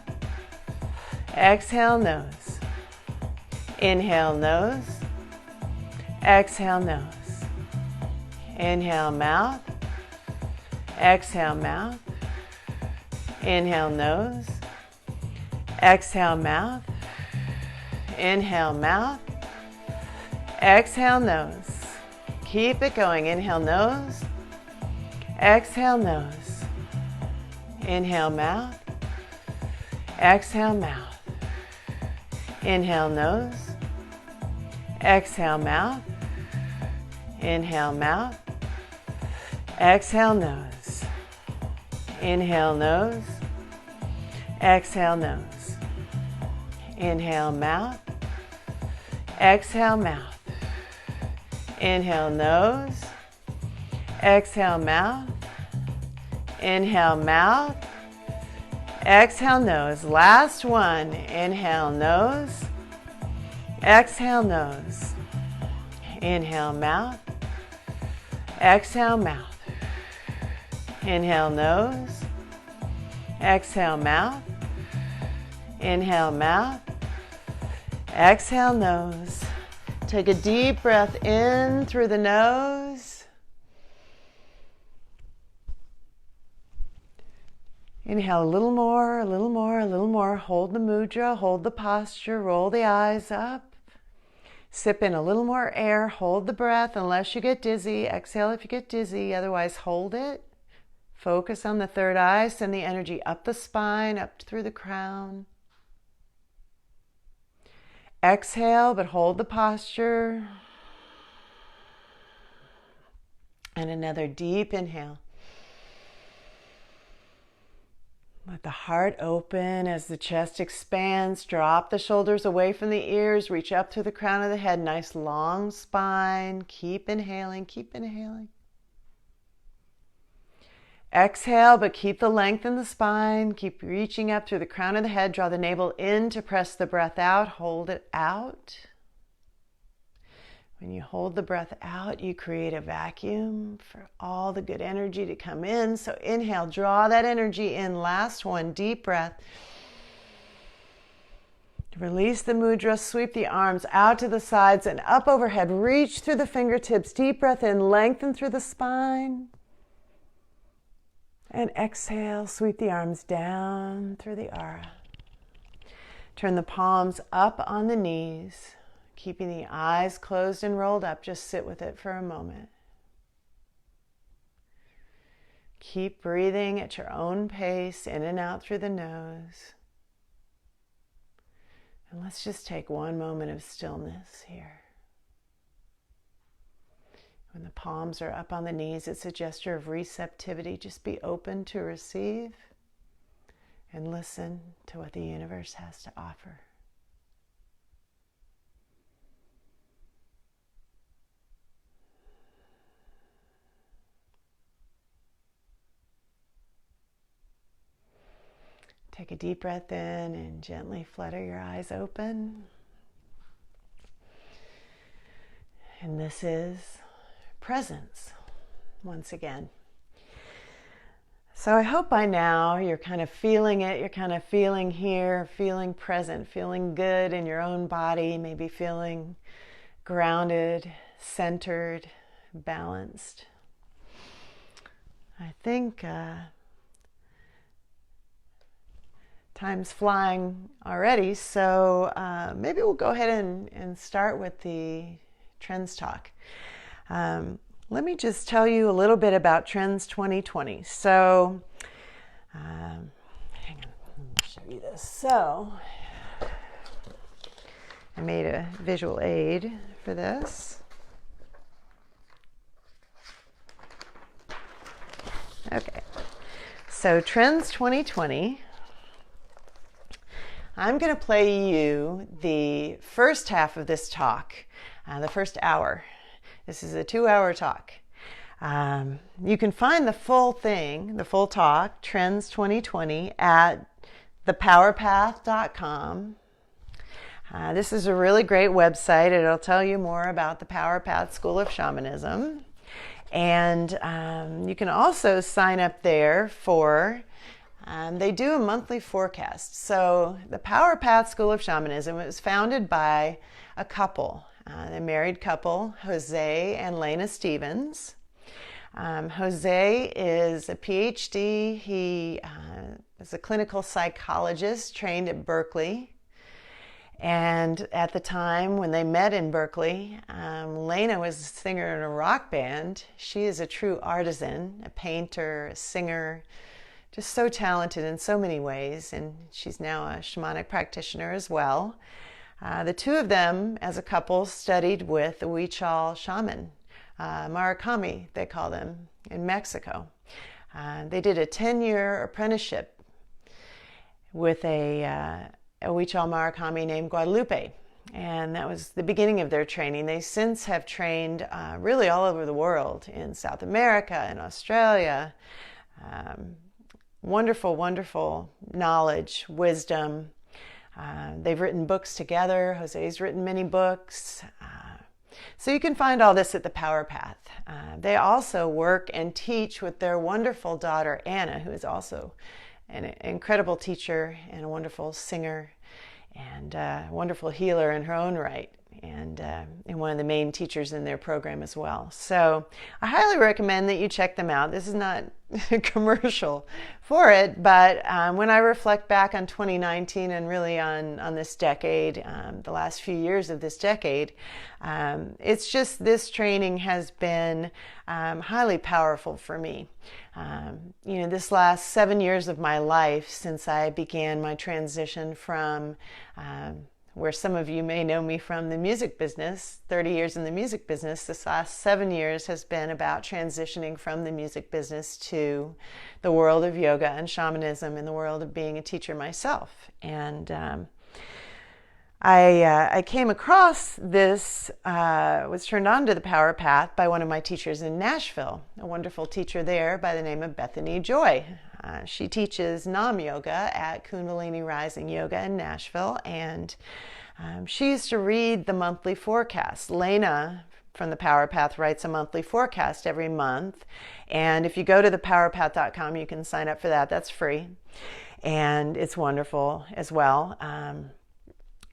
A: Exhale, nose. Inhale, nose. Exhale, nose. Inhale, mouth. Exhale, mouth. Inhale, nose. Exhale, mouth. Inhale, mouth. Exhale, nose. Keep it going. Inhale, nose. Exhale, nose. Inhale, mouth. Exhale, mouth. Inhale, nose. Exhale, mouth. Inhale, mouth. Exhale, nose. Inhale, nose. Exhale, nose. Inhale, mouth. Exhale, mouth. Inhale, nose. Exhale, mouth. Inhale, mouth. Exhale, nose. Last one. Inhale, nose. Exhale, nose. Inhale, mouth. Exhale, mouth. Inhale, nose. Exhale, mouth. Inhale, mouth. Exhale, nose. Take a deep breath in through the nose. Inhale a little more, a little more, a little more. Hold the mudra, hold the posture, roll the eyes up. Sip in a little more air, hold the breath unless you get dizzy. Exhale if you get dizzy, otherwise hold it. Focus on the third eye, send the energy up the spine, up through the crown. Exhale, but hold the posture. And another deep inhale. Let the heart open as the chest expands. Drop the shoulders away from the ears. Reach up through the crown of the head. Nice long spine. Keep inhaling, keep inhaling. Exhale, but keep the length in the spine. Keep reaching up through the crown of the head. Draw the navel in to press the breath out. Hold it out. When you hold the breath out, you create a vacuum for all the good energy to come in. So inhale, draw that energy in. Last one, deep breath. Release the mudra, sweep the arms out to the sides and up overhead. Reach through the fingertips. Deep breath in, lengthen through the spine. And exhale, sweep the arms down through the aura. Turn the palms up on the knees. Keeping the eyes closed and rolled up, just sit with it for a moment. Keep breathing at your own pace, in and out through the nose. And let's just take one moment of stillness here. When the palms are up on the knees, it's a gesture of receptivity. Just be open to receive and listen to what the universe has to offer. Take a deep breath in and gently flutter your eyes open. And this is presence once again. So I hope by now you're kind of feeling it, you're kind of feeling here, feeling present, feeling good in your own body, maybe feeling grounded, centered, balanced. I think time's flying already, so maybe we'll go ahead and start with the Trends Talk. Let me just tell you a little bit about Trends 2020. So, hang on, let me show you this. So, I made a visual aid for this. Okay, so Trends 2020. I'm going to play you the first half of this talk, the first hour. This is a 2-hour talk. You can find the full thing, the full talk, Trends 2020, at thepowerpath.com. This is a really great website. It'll tell you more about the Power Path School of Shamanism. And you can also sign up there for, they do a monthly forecast. So the Power Path School of Shamanism, it was founded by a couple, a married couple, Jose and Lena Stevens. Jose is a PhD. He is a clinical psychologist trained at Berkeley. And at the time when they met in Berkeley, Lena was a singer in a rock band. She is a true artisan, a painter, a singer, just so talented in so many ways. And she's now a shamanic practitioner as well. The two of them, as a couple, studied with the Huichol shaman, Murakami, they call them, in Mexico. They did a 10-year apprenticeship with a Huichol Murakami named Guadalupe, and that was the beginning of their training. They since have trained really all over the world, in South America, in Australia. Wonderful, wonderful knowledge, wisdom. They've written books together. Jose's written many books. So you can find all this at the Power Path. They also work and teach with their wonderful daughter, Anna, who is also an incredible teacher and a wonderful singer and a wonderful healer in her own right, and one of the main teachers in their program as well. So I highly recommend that you check them out. This is not a commercial for it, but when I reflect back on 2019 and really on this decade, the last few years of this decade, it's just this training has been highly powerful for me. This last 7 years of my life since I began my transition from where some of you may know me from, the music business, 30 years in the music business. This last 7 years has been about transitioning from the music business to the world of yoga and shamanism and the world of being a teacher myself. And I came across this, was turned on to the Power Path by one of my teachers in Nashville, a wonderful teacher there by the name of Bethany Joy. She teaches Nam Yoga at Kundalini Rising Yoga in Nashville, and she used to read the monthly forecast. Lena from the Power Path writes a monthly forecast every month, and if you go to thepowerpath.com, you can sign up for that. That's free, and it's wonderful as well.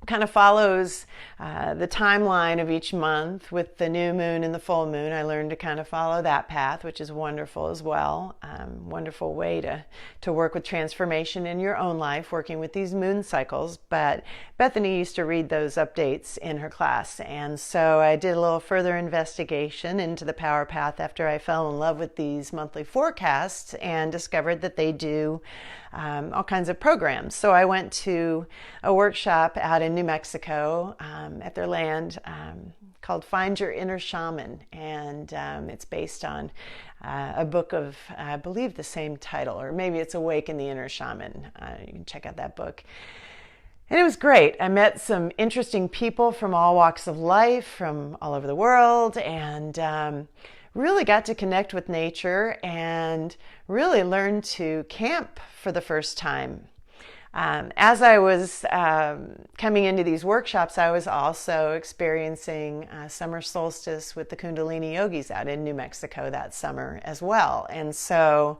A: Kind of follows the timeline of each month with the new moon and the full moon. I learned to kind of follow that path, which is wonderful as well. Wonderful way to work with transformation in your own life, working with these moon cycles. But Bethany used to read those updates in her class. And so I did a little further investigation into the Power Path after I fell in love with these monthly forecasts and discovered that they do all kinds of programs. So I went to a workshop out in New Mexico at their land called Find Your Inner Shaman, and it's based on a book of, I believe, the same title, or maybe it's Awaken the Inner Shaman. You can check out that book. And it was great. I met some interesting people from all walks of life, from all over the world, and really got to connect with nature and really learn to camp for the first time. As I was coming into these workshops, I was also experiencing summer solstice with the Kundalini yogis out in New Mexico that summer as well. And so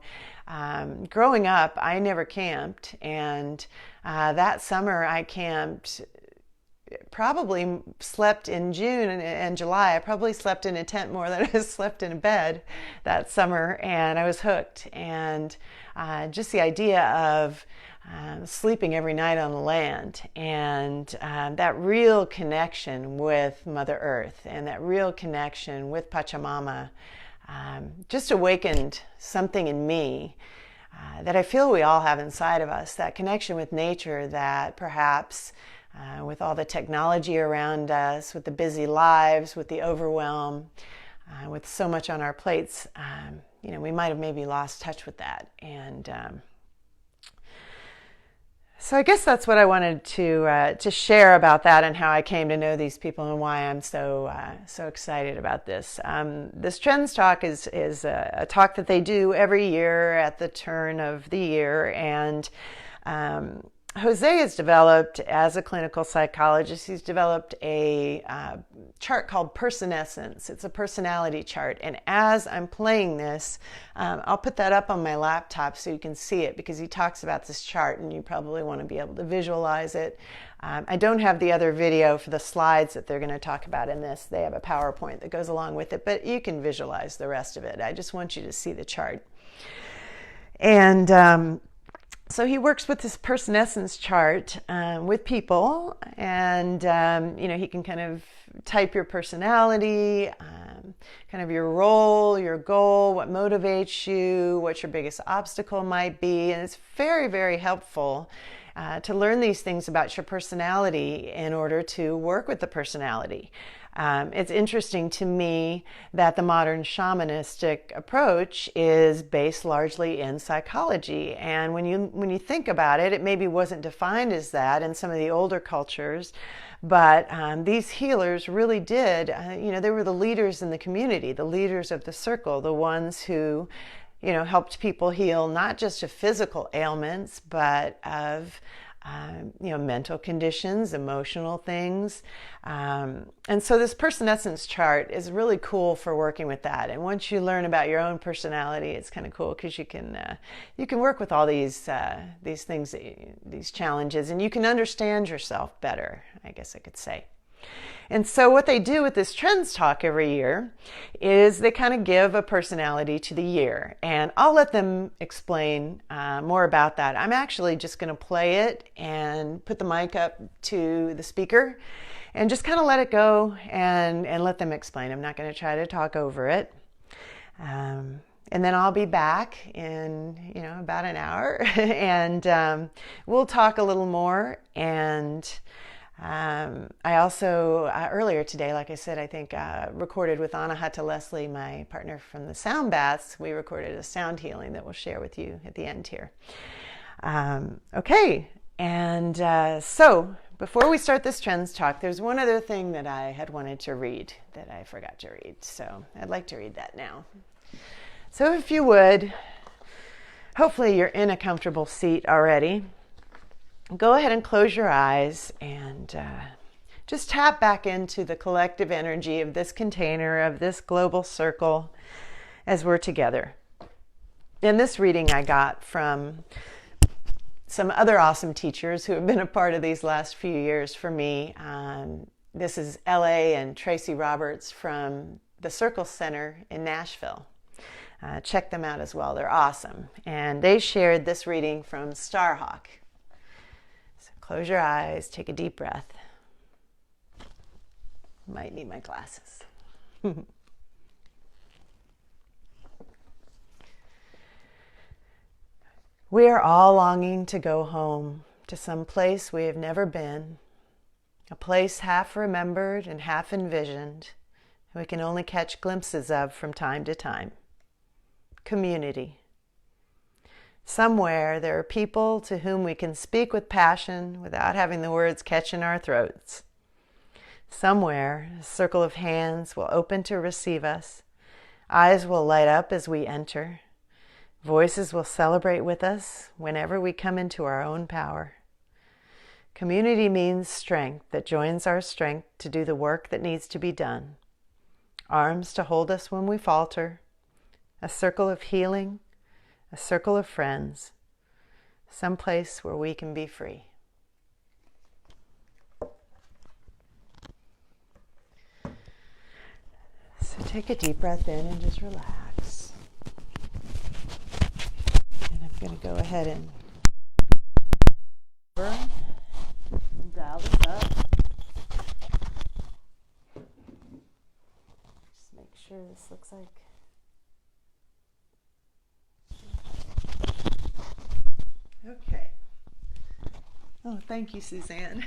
A: growing up, I never camped. And that summer I camped, probably slept in June and July. I probably slept in a tent more than I slept in a bed that summer, and I was hooked. And just the idea of sleeping every night on the land, and that real connection with Mother Earth and that real connection with Pachamama just awakened something in me that I feel we all have inside of us, that connection with nature that perhaps with all the technology around us, with the busy lives, with the overwhelm, with so much on our plates, we might have maybe lost touch with that. And so I guess that's what I wanted to share about that and how I came to know these people and why I'm so excited about this. This Trends Talk is a talk that they do every year at the turn of the year, and Jose has developed, as a clinical psychologist, he's developed a chart called Personessence. It's a personality chart. And as I'm playing this, I'll put that up on my laptop so you can see it, because he talks about this chart and you probably want to be able to visualize it. I don't have the other video for the slides that they're going to talk about in this. They have a PowerPoint that goes along with it, but you can visualize the rest of it. I just want you to see the chart. And so he works with this Personessence chart with people, and he can kind of type your personality, kind of your role, your goal, what motivates you, what your biggest obstacle might be, and it's very, very helpful to learn these things about your personality in order to work with the personality. It's interesting to me that the modern shamanistic approach is based largely in psychology. And when you think about it, it maybe wasn't defined as that in some of the older cultures, but these healers really did, they were the leaders in the community, the leaders of the circle, the ones who, helped people heal not just of physical ailments, but of mental conditions, emotional things. And so this Personessence chart is really cool for working with that. And once you learn about your own personality, it's kind of cool because you can work with all these things, these challenges, and you can understand yourself better, I guess I could say. And so what they do with this Trends Talk every year is they kind of give a personality to the year. And I'll let them explain more about that. I'm actually just going to play it and put the mic up to the speaker and just kind of let it go and let them explain. I'm not going to try to talk over it. And then I'll be back in, about an hour and we'll talk a little more. And I also, earlier today, like I said, I think recorded with Anahata Leslie, my partner from the sound baths. We recorded a sound healing that we'll share with you at the end here. Okay, and so before we start this Trends Talk, there's one other thing that I had wanted to read that I forgot to read. So I'd like to read that now. So if you would, hopefully you're in a comfortable seat already. Go ahead and close your eyes and just tap back into the collective energy of this container, of this global circle as we're together. And this reading I got from some other awesome teachers who have been a part of these last few years for me. This is L.A. and Tracy Roberts from the Circle Center in Nashville. Check them out as well. They're awesome. And they shared this reading from Starhawk. Close your eyes, take a deep breath. Might need my glasses. We are all longing to go home to some place we have never been, a place half remembered and half envisioned, we can only catch glimpses of from time to time. Community. Somewhere there are people to whom we can speak with passion without having the words catch in our throats. Somewhere a circle of hands will open to receive us. Eyes will light up as we enter. Voices will celebrate with us whenever we come into our own power. Community means strength that joins our strength to do the work that needs to be done. Arms to hold us when we falter. A circle of healing. A circle of friends. Someplace where we can be free. So take a deep breath in and just relax. And I'm going to go ahead and dial this up. Just make sure this looks like. Okay. Oh, thank you, Suzanne.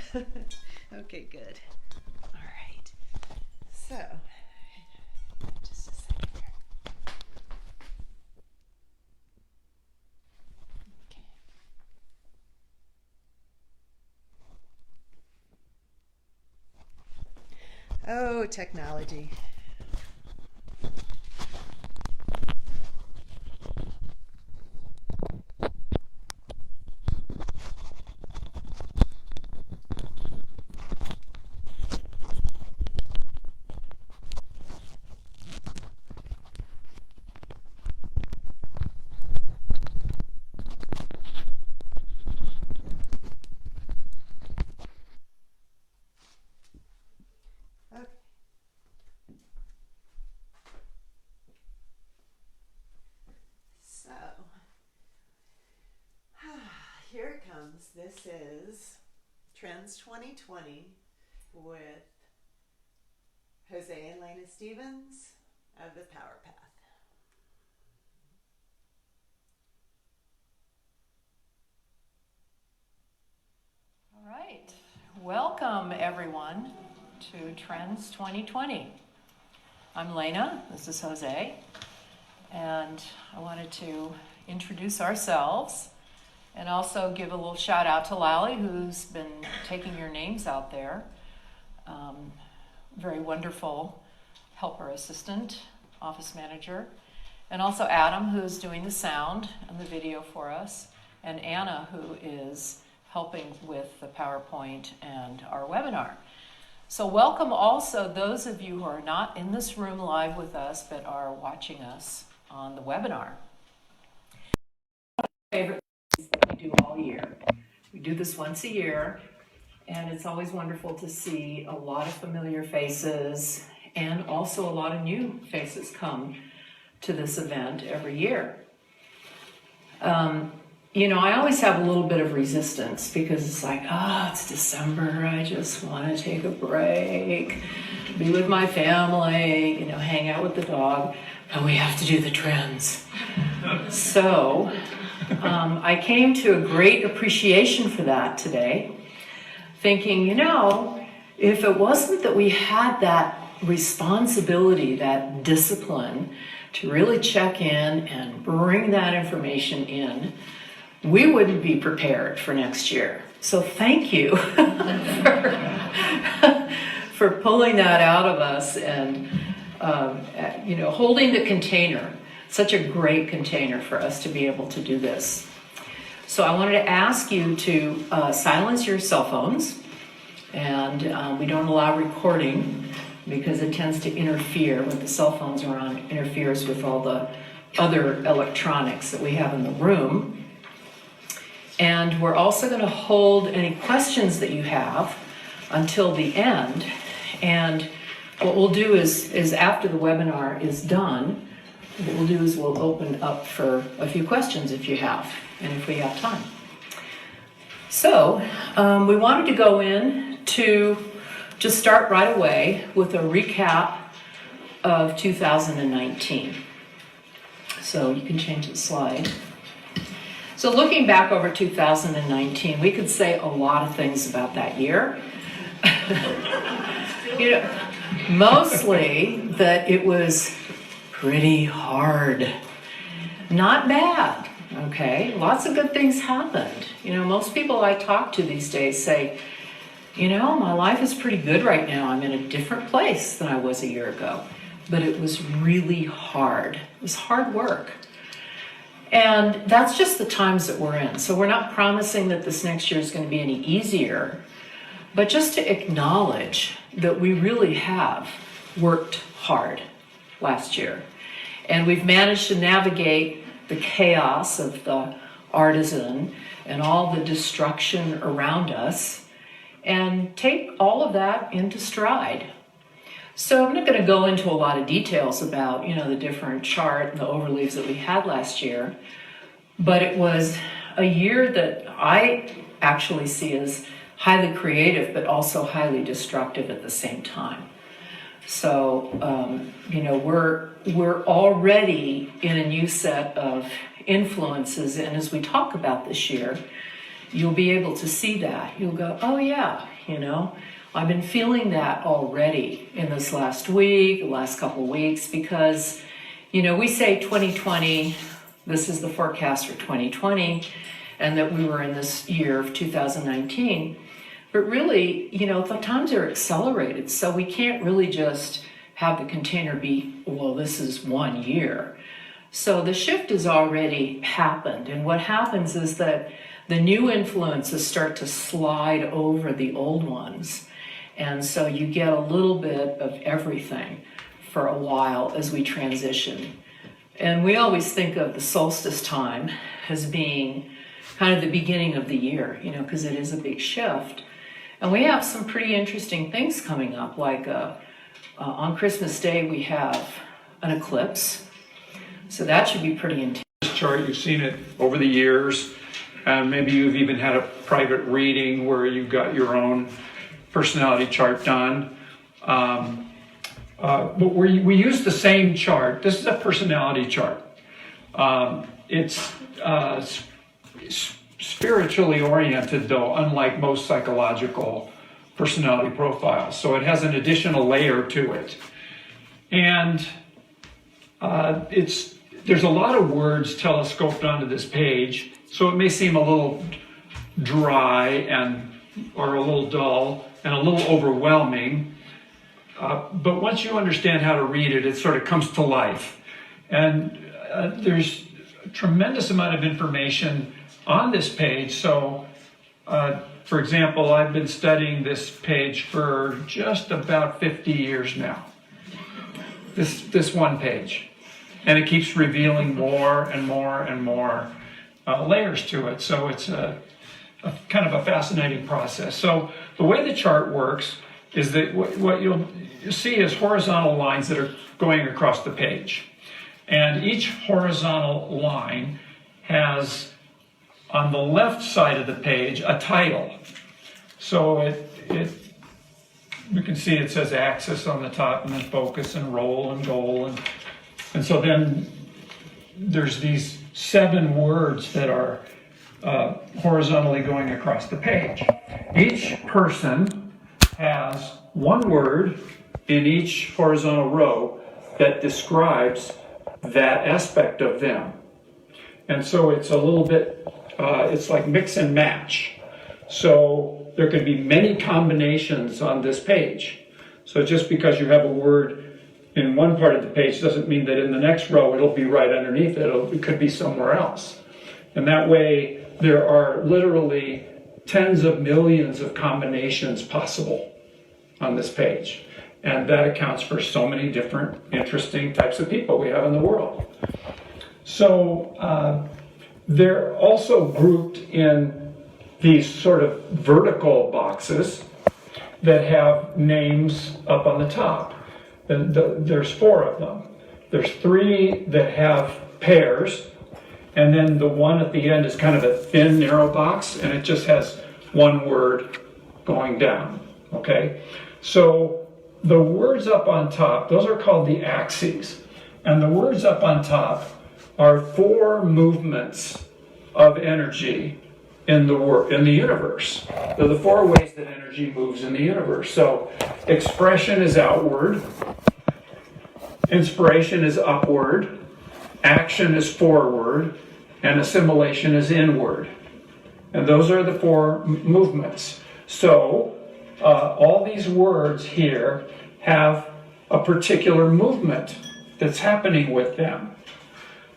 A: Okay, good. All right. So, just a second here. Okay. Oh, technology. Here it comes. This is Trends 2020 with Jose and Lena Stevens of the Power Path.
B: All right. Welcome, everyone, to Trends 2020. I'm Lena. This is Jose. And I wanted to introduce ourselves and also give a little shout out to Lally, who's been taking your names out there. Very wonderful helper assistant, office manager. And also Adam, who's doing the sound and the video for us. And Anna, who is helping with the PowerPoint and our webinar. So welcome also those of you who are not in this room live with us, but are watching us on the webinar. Favorite that we do all year. We do this once a year, and it's always wonderful to see a lot of familiar faces and also a lot of new faces come to this event every year. You know, I always have a little bit of resistance because it's like, it's December, I just want to take a break, be with my family, you know, hang out with the dog, and we have to do the trends. So I came to a great appreciation for that today, thinking, you know, if it wasn't that we had that responsibility, that discipline to really check in and bring that information in, we wouldn't be prepared for next year. So thank you for pulling that out of us and you know, holding the container. Such a great container for us to be able to do this. So I wanted to ask you to silence your cell phones, and we don't allow recording because it tends to interfere when the cell phones are on, interferes with all the other electronics that we have in the room. And we're also going to hold any questions that you have until the end. And what we'll do is after the webinar is done, what we'll do is we'll open up for a few questions if you have, and if we have time. So we wanted to go in to just start right away with a recap of 2019. So you can change the slide. So looking back over 2019, we could say a lot of things about that year. You know, mostly that it was pretty hard. Not bad, okay? Lots of good things happened. You know, most people I talk to these days say, you know, my life is pretty good right now. I'm in a different place than I was a year ago. But it was really hard. It was hard work. And that's just the times that we're in. So we're not promising that this next year is going to be any easier, but just to acknowledge that we really have worked hard last year. And we've managed to navigate the chaos of the artisan and all the destruction around us and take all of that into stride. So I'm not going to go into a lot of details about, the different chart and the overleaves that we had last year, but it was a year that I actually see as highly creative, but also highly destructive at the same time. So, we're already in a new set of influences, and as we talk about this year, you'll be able to see that. You'll go, oh yeah, I've been feeling that already in this last week, the last couple of weeks, because, we say 2020, this is the forecast for 2020, and that we were in this year of 2019. But really, the times are accelerated, so we can't really just have the container be, well, this is 1 year. So the shift has already happened, and what happens is that the new influences start to slide over the old ones. And so you get a little bit of everything for a while as we transition. And we always think of the solstice time as being kind of the beginning of the year, because it is a big shift. And we have some pretty interesting things coming up, like on Christmas Day we have an eclipse. So that should be pretty intense.
C: This chart, you've seen it over the years, and maybe you've even had a private reading where you got your own personality chart done. But we use the same chart. This is a personality chart. It's spiritually oriented, though, unlike most psychological personality profiles. So it has an additional layer to it. And there's a lot of words telescoped onto this page, so it may seem a little dry or a little dull and a little overwhelming. But once you understand how to read it, it sort of comes to life. And there's a tremendous amount of information on this page. So, for example, I've been studying this page for just about 50 years now. This one page. And it keeps revealing more and more and more layers to it. So it's a kind of a fascinating process. So the way the chart works is that what you'll see is horizontal lines that are going across the page. And each horizontal line has, on the left side of the page, a title. So you can see it says axis on the top, and then focus and role and goal. And so then there's these 7 words that are horizontally going across the page. Each person has 1 word in each horizontal row that describes that aspect of them. And so it's a little bit, it's like mix and match. So there could be many combinations on this page. So just because you have a word in one part of the page doesn't mean that in the next row it'll be right underneath it. It could be somewhere else. And that way there are literally tens of millions of combinations possible on this page. And that accounts for so many different interesting types of people we have in the world. So they're also grouped in these sort of vertical boxes that have names up on the top. There's 4 of them. There's 3 that have pairs, and then the one at the end is kind of a thin, narrow box, and it just has 1 word going down, okay? So the words up on top, those are called the axes, and the words up on top are 4 movements of energy in the universe. They're the 4 ways that energy moves in the universe. So expression is outward, inspiration is upward, action is forward, and assimilation is inward. And those are the 4 movements. So all these words here have a particular movement that's happening with them.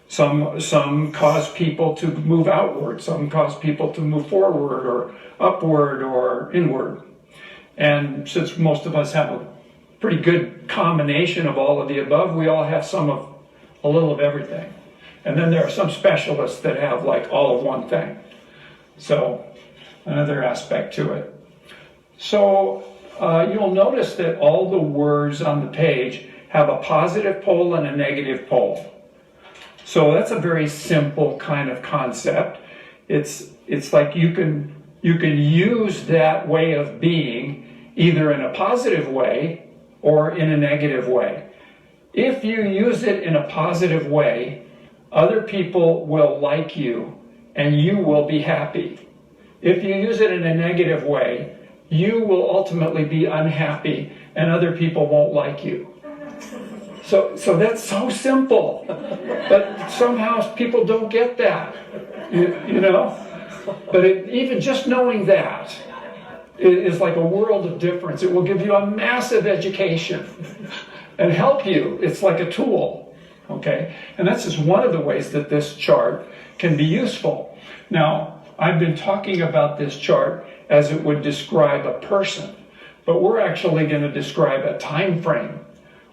C: Some cause people to move outward. Some cause people to move forward or upward or inward. And since most of us have a pretty good combination of all of the above, we all have a little of everything. And then there are some specialists that have like all of one thing. So another aspect to it. So you'll notice that all the words on the page have a positive pole and a negative pole. So that's a very simple kind of concept. It's like you can use that way of being either in a positive way or in a negative way. If you use it in a positive way, other people will like you and you will be happy. If you use it in a negative way, you will ultimately be unhappy and other people won't like you. So that's so simple, but somehow people don't get that, you know? But even just knowing that is like a world of difference. It will give you a massive education and help you. It's like a tool, okay? And that's just one of the ways that this chart can be useful. Now, I've been talking about this chart as it would describe a person, but we're actually going to describe a time frame.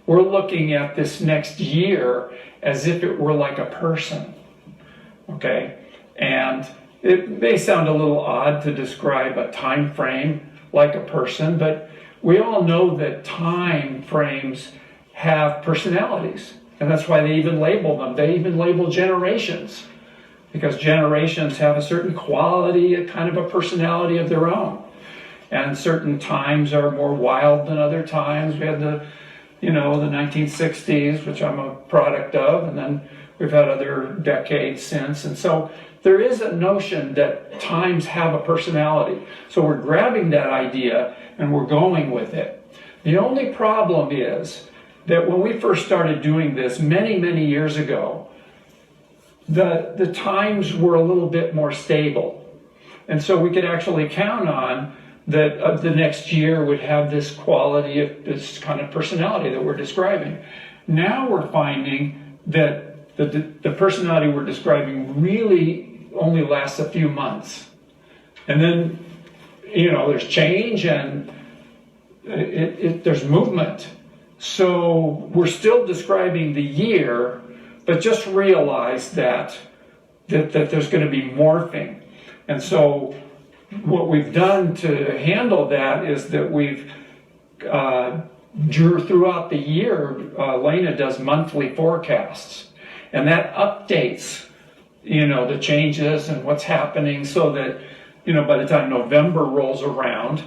C: We're looking at this next year as if it were like a person, okay? And it may sound a little odd to describe a time frame like a person, but we all know that time frames have personalities, and that's why they even label them. They even label generations, because generations have a certain quality, a kind of a personality of their own. And certain times are more wild than other times. We had the 1960s, which I'm a product of, and then we've had other decades since. And so there is a notion that times have a personality. So we're grabbing that idea and we're going with it. The only problem is that when we first started doing this many, many years ago, the times were a little bit more stable. And so we could actually count on that the next year would have this quality of this kind of personality that we're describing. Now we're finding that the personality we're describing really only lasts a few months. And then, there's change and there's movement. So we're still describing the year, but just realize that there's going to be morphing. And so what we've done to handle that is that we've throughout the year, Lena does monthly forecasts, and that updates, the changes and what's happening, so that, by the time November rolls around,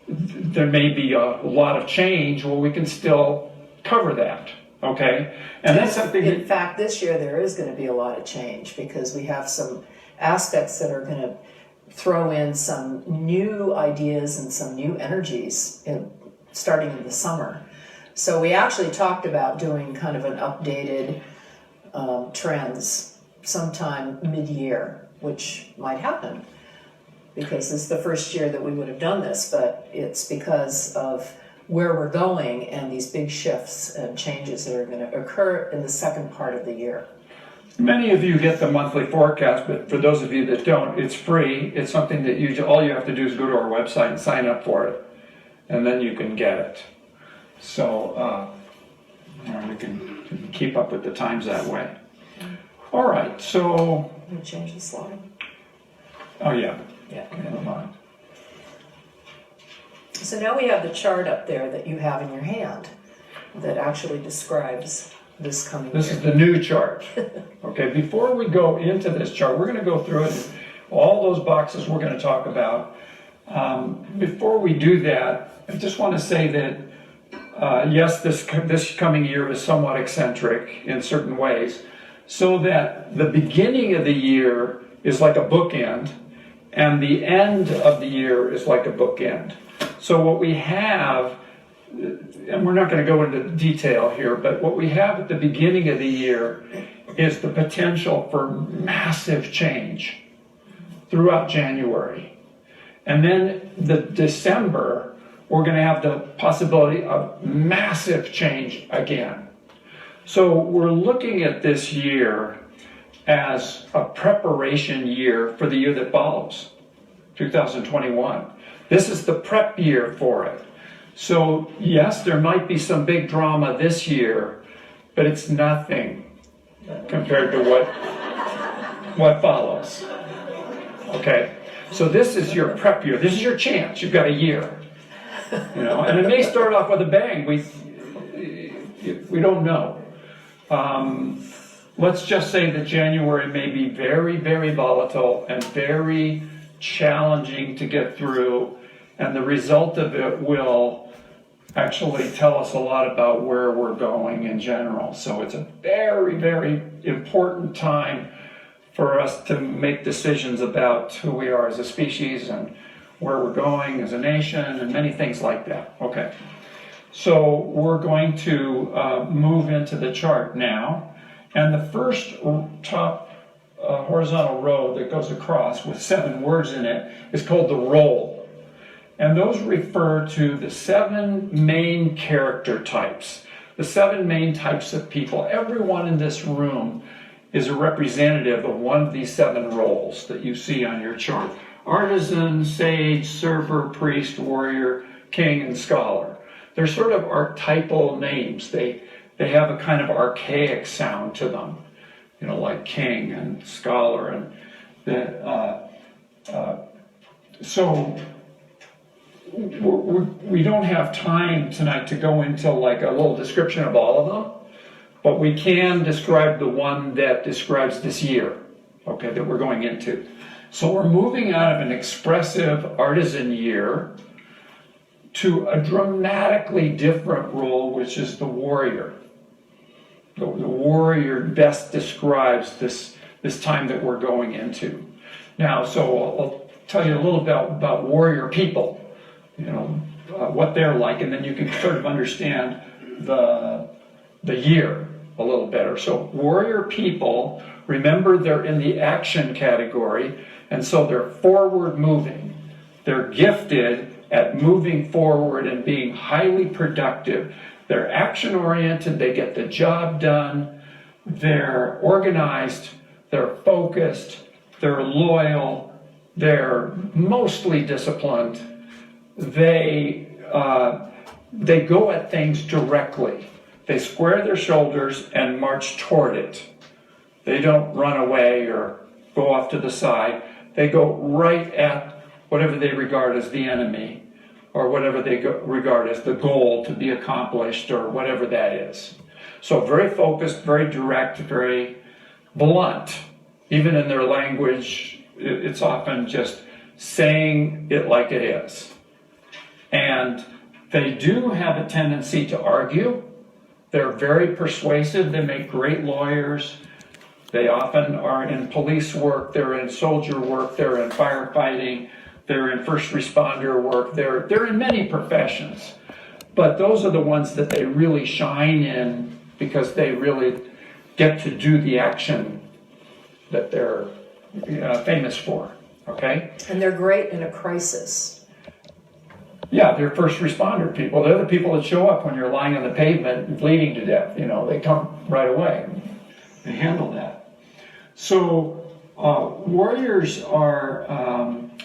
C: there may be a lot of change. Well, we can still cover that, okay? And that's something.
B: In fact, this year there is going to be a lot of change because we have some aspects that are going to throw in some new ideas and some new energies starting in the summer. So we actually talked about doing kind of an updated trends sometime mid-year, which might happen because this is the first year that we would have done this, but it's because of where we're going and these big shifts and changes that are going to occur in the second part of the year.
C: Many of you get the monthly forecast, but for those of you that don't, it's free. It's something that all you have to do is go to our website and sign up for it, and then you can get it. So we can keep up with the times that way. All right, so.
B: Can we change the slide?
C: Oh, yeah.
B: Yeah.
C: Never mind.
B: So now we have the chart up there that you have in your hand that actually describes this coming year.
C: This is the new chart. Okay, before we go into this chart, we're going to go through it, all those boxes we're going to talk about. Before we do that, I just want to say that, yes, this coming year is somewhat eccentric in certain ways, so that the beginning of the year is like a bookend, and the end of the year is like a bookend. So what we have, and we're not going to go into detail here, but what we have at the beginning of the year is the potential for massive change throughout January. And then the December, we're going to have the possibility of massive change again. So we're looking at this year as a preparation year for the year that follows, 2021. This is the prep year for it. So yes, there might be some big drama this year, but it's nothing compared to what follows. Okay, so this is your prep year. This is your chance. You've got a year, and it may start off with a bang. We don't know. Let's just say that January may be very, very volatile and very challenging to get through, and the result of it will actually tell us a lot about where we're going in general. So it's a very, very important time for us to make decisions about who we are as a species and where we're going as a nation and many things like that. Okay, so we're going to move into the chart now. And the first top horizontal row that goes across with 7 words in it is called the role. And those refer to the 7 main character types, the 7 main types of people. Everyone in this room is a representative of one of these 7 roles that you see on your chart. Artisan, sage, server, priest, warrior, king, and scholar. They're sort of archetypal names. They have a kind of archaic sound to them, like king and scholar. And so we don't have time tonight to go into like a little description of all of them, but we can describe the one that describes this year, okay, that we're going into. So we're moving out of an expressive artisan year to a dramatically different role, which is the warrior. The warrior best describes this time that we're going into. Now, so I'll tell you a little about warrior people, what they're like, and then you can sort of understand the year a little better. So warrior people, remember, they're in the action category, and so they're forward moving. They're gifted at moving forward and being highly productive. They're action-oriented, they get the job done, they're organized, they're focused, they're loyal, they're mostly disciplined. They go at things directly. They square their shoulders and march toward it. They don't run away or go off to the side. They go right at whatever they regard as the enemy, or whatever they regard as the goal to be accomplished, or whatever that is. So very focused, very direct, very blunt. Even in their language, it's often just saying it like it is. And they do have a tendency to argue. They're very persuasive. They make great lawyers. They often are in police work. They're in soldier work. They're in firefighting. They're in first responder work. They're in many professions. But those are the ones that they really shine in because they really get to do the action that they're famous for. Okay?
B: And they're great in a crisis.
C: Yeah, they're first responder people. They're the people that show up when you're lying on the pavement and bleeding to death. They come right away. They handle that. So warriors are...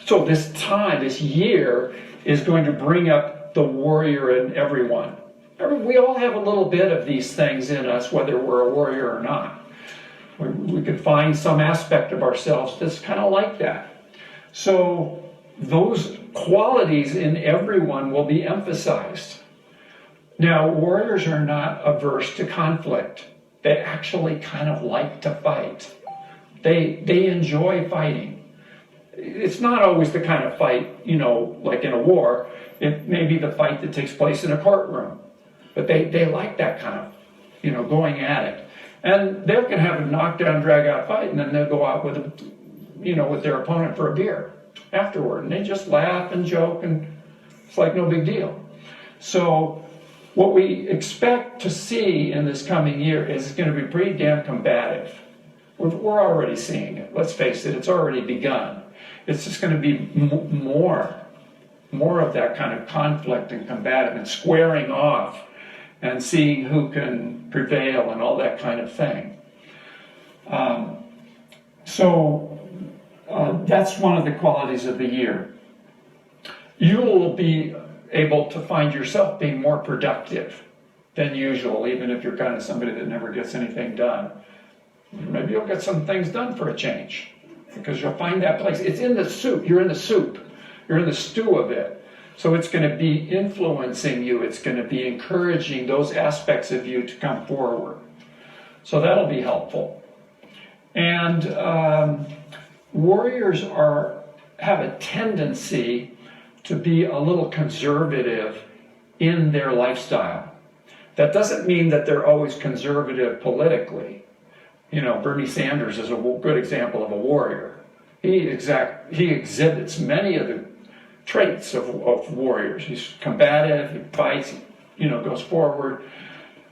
C: So this year is going to bring up the warrior in everyone. We all have a little bit of these things in us, whether we're a warrior or not. We could find some aspect of ourselves that's kind of like that. So those qualities in everyone will be emphasized. Now, warriors are not averse to conflict. They actually kind of like to fight. They enjoy fighting. It's not always the kind of fight, like in a war. It may be the fight that takes place in a courtroom. But they like that kind of, going at it. And they can have a knockdown, drag-out fight, and then they'll go out with, with their opponent for a beer afterward. And they just laugh and joke, and it's like no big deal. So what we expect to see in this coming year is going to be pretty damn combative. We're already seeing it. Let's face it, it's already begun. It's just going to be more of that kind of conflict and combative and squaring off and seeing who can prevail and all that kind of thing. So that's one of the qualities of the year. You will be able to find yourself being more productive than usual, even if you're kind of somebody that never gets anything done. Maybe you'll get some things done for a change, because you'll find that place. It's in the soup. You're in the soup. You're in the stew of it. So it's going to be influencing you. It's going to be encouraging those aspects of you to come forward. So that'll be helpful. And warriors have a tendency to be a little conservative in their lifestyle. That doesn't mean that they're always conservative politically. Bernie Sanders is a good example of a warrior. He exhibits many of the traits of warriors. He's combative, he fights, goes forward.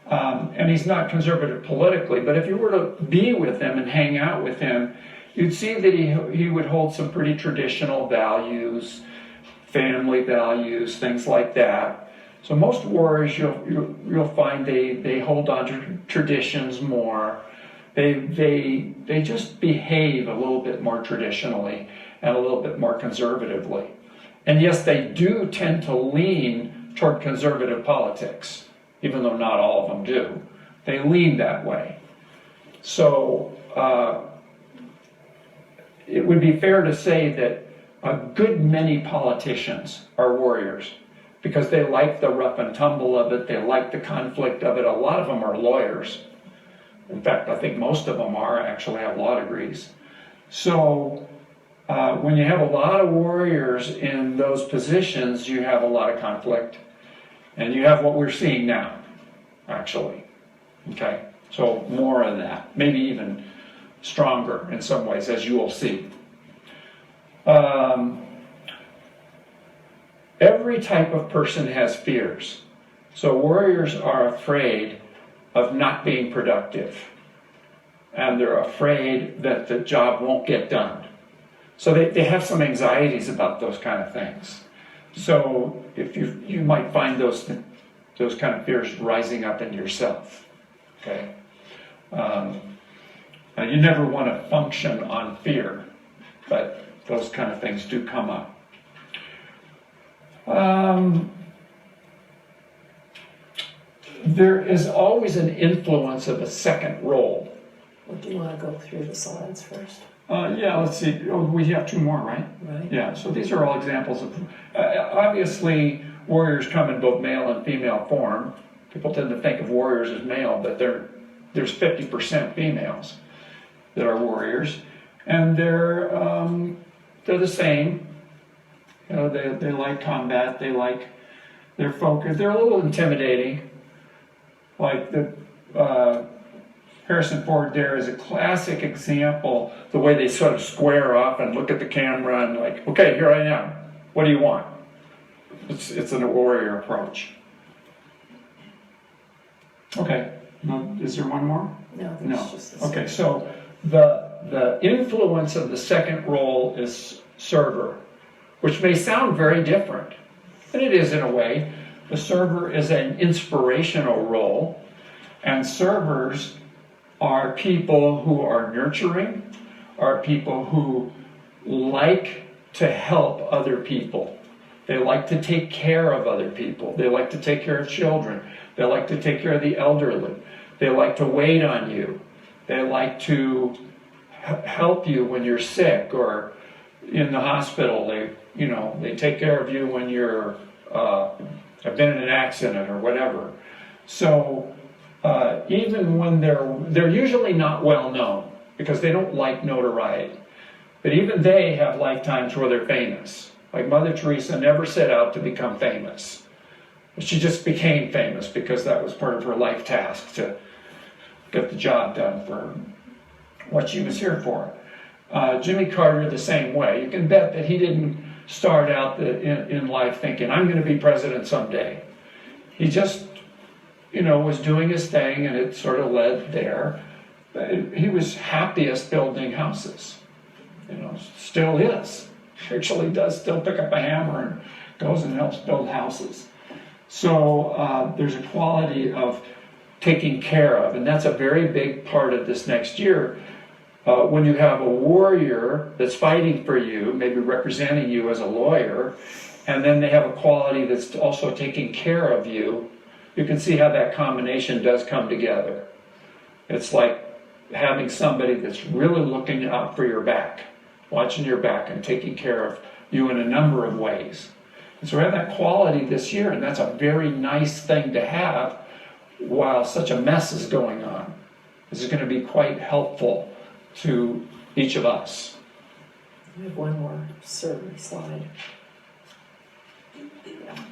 C: And he's not conservative politically, but if you were to be with him and hang out with him, you'd see that he would hold some pretty traditional values, family values, things like that. So most warriors, you'll find they hold on to traditions more. They just behave a little bit more traditionally and a little bit more conservatively. And yes, they do tend to lean toward conservative politics, even though not all of them do. They lean that way. So it would be fair to say that a good many politicians are warriors, because they like the rough and tumble of it, they like the conflict of it. A lot of them are lawyers. In fact, I think most of them actually have law degrees. So when you have a lot of warriors in those positions, you have a lot of conflict. And you have what we're seeing now, actually. Okay? So more of that, maybe even stronger in some ways, as you will see. Every type of person has fears. So warriors are afraid of not being productive. And they're afraid that the job won't get done. So they have some anxieties about those kind of things. So if you might find those kind of fears rising up in yourself. Okay? You never want to function on fear, but those kind of things do come up. There is always an influence of a second role.
B: Well, do you want to go through the slides first?
C: Yeah, let's see. Oh, we have two more, right?
B: Right.
C: Yeah, so these are all examples of... obviously, warriors come in both male and female form. People tend to think of warriors as male, but there's 50% females that are warriors. And they're the same. They like combat. They're focused. They're a little intimidating. Like Harrison Ford there is a classic example, the way they sort of square up and look at the camera and like, okay, here I am. What do you want? It's a warrior approach. Okay, is there one more?
B: No. Just the
C: Okay, so the influence of the second role is server, which may sound very different, and it is in a way. The server is an inspirational role, and servers are people who are nurturing, are people who like to help other people. They like to take care of other people. They like to take care of children. They like to take care of the elderly. They like to wait on you. They like to help you when you're sick or in the hospital. They take care of you when you're have been in an accident or whatever. So even when they're usually not well known because they don't like notoriety, but even they have lifetimes where they're famous. Like Mother Teresa never set out to become famous. She just became famous because that was part of her life task, to get the job done for what she was here for. Jimmy Carter the same way. You can bet that he didn't start out in life thinking, I'm going to be president someday. He just, was doing his thing, and it sort of led there. He was happiest building houses. Still is. Actually does still pick up a hammer and goes and helps build houses. So there's a quality of taking care of, and that's a very big part of this next year. when you have a warrior that's fighting for you, maybe representing you as a lawyer, and then they have a quality that's also taking care of you, you can see how that combination does come together. It's like having somebody that's really looking out for your back, watching your back and taking care of you in a number of ways. And so we have that quality this year, and that's a very nice thing to have while such a mess is going on. This is going to be quite helpful to each of us.
B: We have one more survey slide.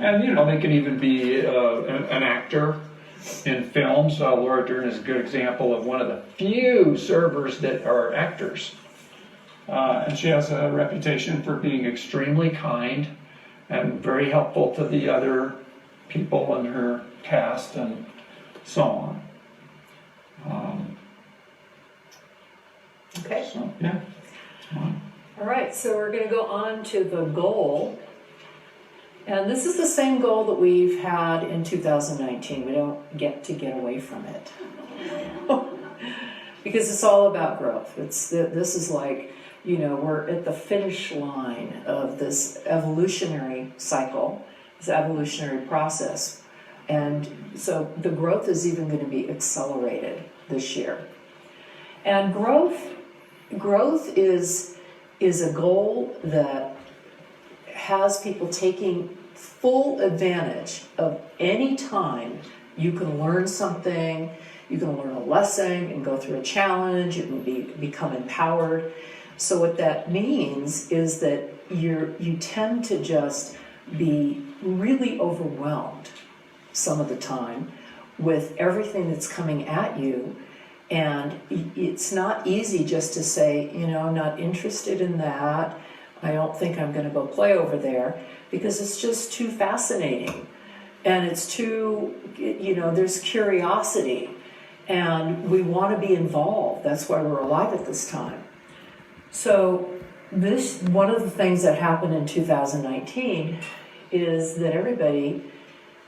C: And they can even be an actor in films. Laura Dern is a good example of one of the few servers that are actors. And she has a reputation for being extremely kind and very helpful to the other people in her cast and so on.
B: Okay.
C: So, yeah.
B: All right, so we're going to go on to the goal. And this is the same goal that we've had in 2019. We don't get to get away from it. Because it's all about growth. This is like, we're at the finish line of this evolutionary cycle, this evolutionary process. And so the growth is even going to be accelerated this year. And growth is a goal that has people taking full advantage of any time you can learn something, you can learn a lesson and go through a challenge, you can become empowered. So what that means is that you tend to just be really overwhelmed some of the time with everything that's coming at you. And it's not easy just to say, I'm not interested in that. I don't think I'm going to go play over there, because it's just too fascinating. And it's too, there's curiosity. And we want to be involved. That's why we're alive at this time. So one of the things that happened in 2019 is that everybody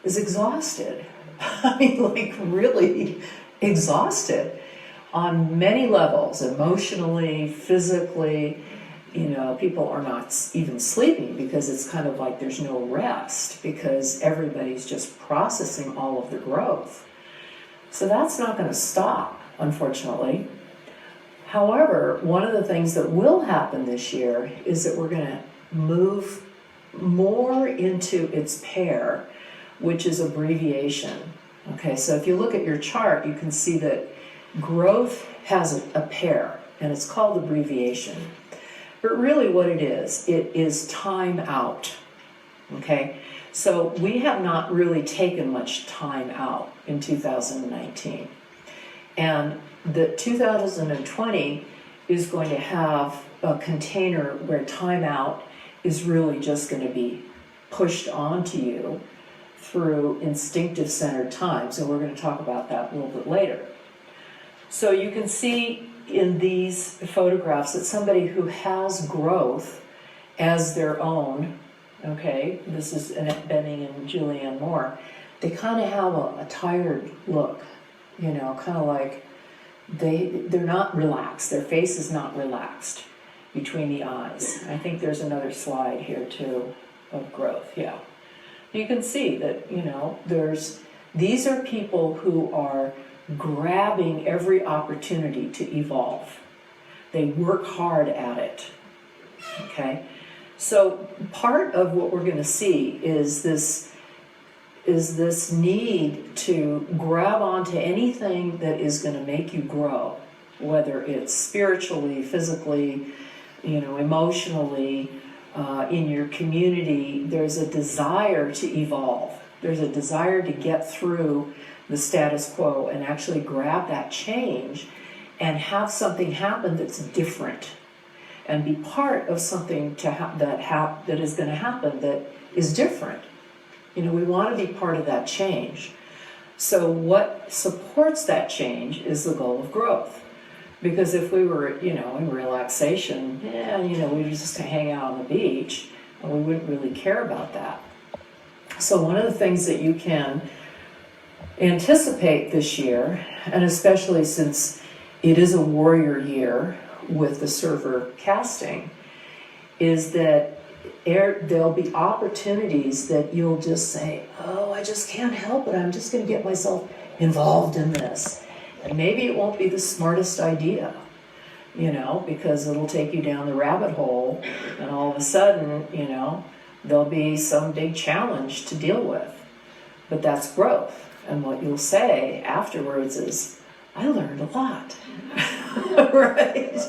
B: is exhausted. I mean, like really exhausted on many levels, emotionally, physically. People are not even sleeping because it's kind of like there's no rest because everybody's just processing all of the growth. So that's not going to stop, unfortunately. However, one of the things that will happen this year is that we're going to move more into its pair, which is abbreviation. Okay, so if you look at your chart, you can see that growth has a pair, and it's called abbreviation. But really what it is time out. Okay, so we have not really taken much time out in 2019. And the 2020 is going to have a container where time out is really just going to be pushed onto you through instinctive centered time. So we're going to talk about that a little bit later. So you can see in these photographs that somebody who has growth as their own, okay, this is Annette Benning and Julianne Moore, they kind of have a tired look, kind of like they're not relaxed. Their face is not relaxed between the eyes. I think there's another slide here too of growth, yeah. You can see that, these are people who are grabbing every opportunity to evolve. They work hard at it, okay? So part of what we're going to see is this need to grab onto anything that is going to make you grow, whether it's spiritually, physically, emotionally, in your community. There's a desire to evolve. There's a desire to get through the status quo and actually grab that change and have something happen that's different and be part of something that is going to happen that is different. We want to be part of that change. So what supports that change is the goal of growth. Because if we were, in relaxation, we just hang out on the beach, and we wouldn't really care about that. So one of the things that you can anticipate this year, and especially since it is a warrior year, with the server casting is that there'll be opportunities that you'll just say, oh, I just can't help it. I'm just going to get myself involved in this. And maybe it won't be the smartest idea, because it'll take you down the rabbit hole, and all of a sudden, there'll be some big challenge to deal with. But that's growth. And what you'll say afterwards is, I learned a lot. Right?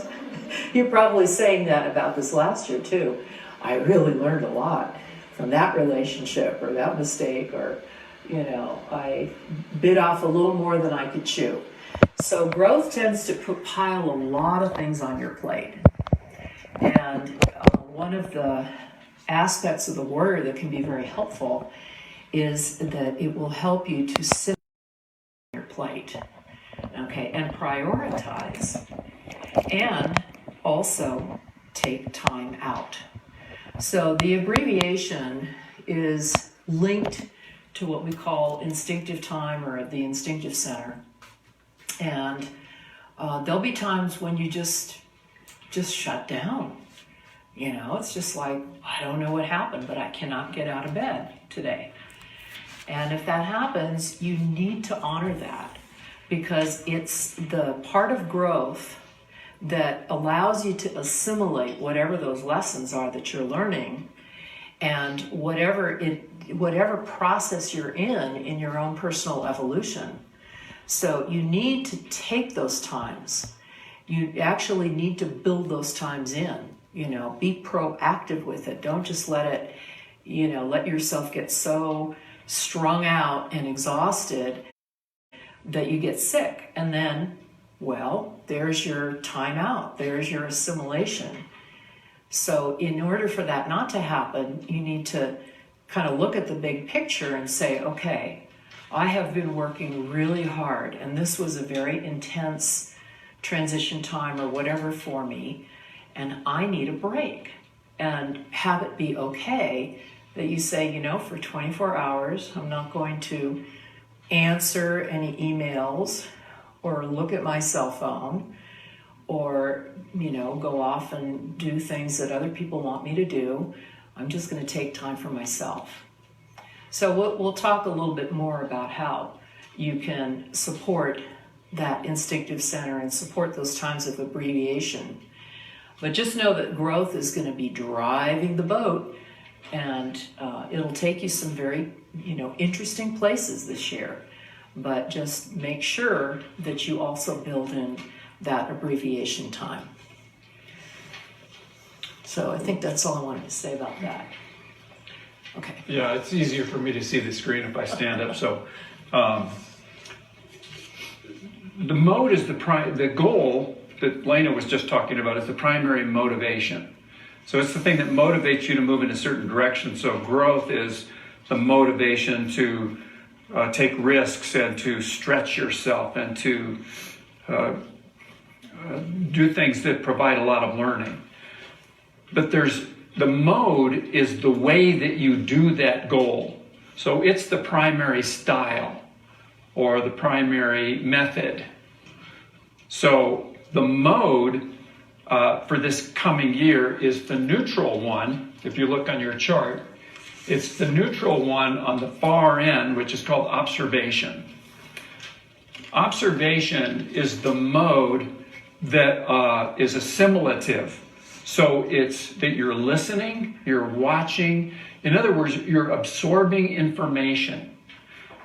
B: You're probably saying that about this last year too. I really learned a lot from that relationship or that mistake, or, I bit off a little more than I could chew. So growth tends to pile a lot of things on your plate. And one of the aspects of the warrior that can be very helpful is that it will help you to sit on your plate, okay, and prioritize, and also take time out. So the abbreviation is linked to what we call instinctive time, or the instinctive center. And there'll be times when you just shut down. It's just like, I don't know what happened, but I cannot get out of bed today. And if that happens, you need to honor that, because it's the part of growth that allows you to assimilate whatever those lessons are that you're learning, and whatever process you're in your own personal evolution. So you need to take those times. You actually need to build those times in, be proactive with it. Don't just let it, let yourself get so strung out and exhausted that you get sick. And then, well, there's your time out. There's your assimilation. So in order for that not to happen, you need to kind of look at the big picture and say, okay, I have been working really hard, and this was a very intense transition time or whatever for me, and I need a break. And have it be okay that you say, for 24 hours, I'm not going to answer any emails or look at my cell phone or, go off and do things that other people want me to do. I'm just going to take time for myself. So we'll talk a little bit more about how you can support that instinctive center and support those times of abbreviation. But just know that growth is going to be driving the boat, and it'll take you some very, interesting places this year. But just make sure that you also build in that abbreviation time. So I think that's all I wanted to say about that. Okay.
C: Yeah, it's easier for me to see the screen if I stand up. So the mode is the goal that Lena was just talking about is the primary motivation. So it's the thing that motivates you to move in a certain direction. So growth is the motivation to take risks and to stretch yourself and to do things that provide a lot of learning. But the mode is the way that you do that goal. So it's the primary style or the primary method. So the mode for this coming year is the neutral one. If you look on your chart, it's the neutral one on the far end, which is called observation. Observation is the mode that is assimilative. So it's that you're listening, you're watching. In other words, you're absorbing information.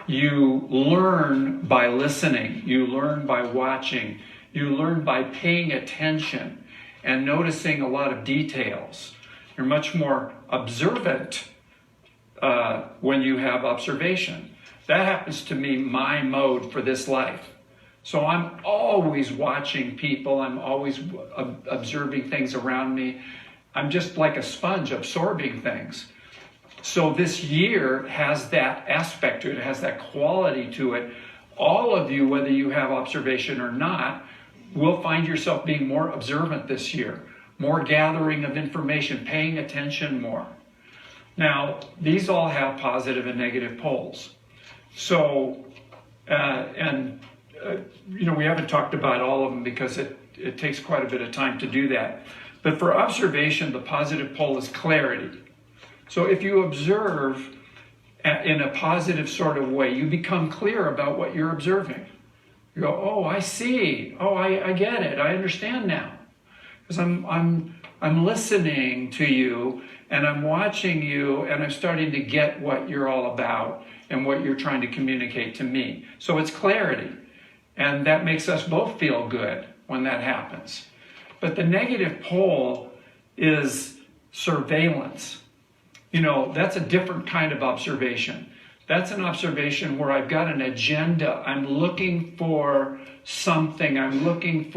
C: You learn by listening. You learn by watching. You learn by paying attention and noticing a lot of details. You're much more observant when you have observation. That happens to be my mode for this life. So I'm always watching people. I'm always observing things around me. I'm just like a sponge absorbing things. So this year has that aspect to it. It has that quality to it. All of you, whether you have observation or not, will find yourself being more observant this year, more gathering of information, paying attention more. Now, these all have positive and negative poles. So, we haven't talked about all of them because it takes quite a bit of time to do that. But for observation, the positive pole is clarity. So if you observe in a positive sort of way, you become clear about what you're observing. You go, oh, I see. Oh, I get it. I understand now. Because I'm listening to you, and I'm watching you, and I'm starting to get what you're all about and what you're trying to communicate to me. So it's clarity. And that makes us both feel good when that happens. But the negative pole is surveillance. That's a different kind of observation. That's an observation where I've got an agenda. I'm looking for something. I'm looking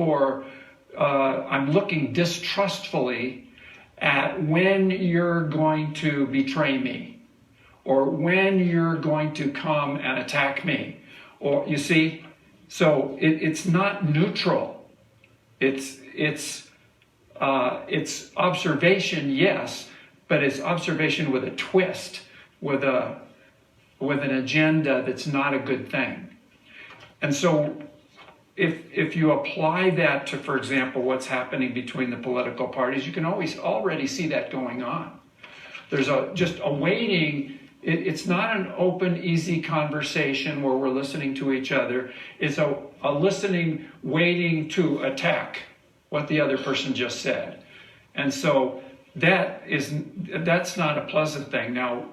C: distrustfully at when you're going to betray me, or when you're going to come and attack me. Or you see, so it's not neutral. It's observation, yes, but it's observation with a twist, with an agenda that's not a good thing. And so if you apply that to, for example, what's happening between the political parties, you can already see that going on. There's just a waiting. It's not an open, easy conversation where we're listening to each other. It's a listening, waiting to attack what the other person just said. And so that's not a pleasant thing. Now,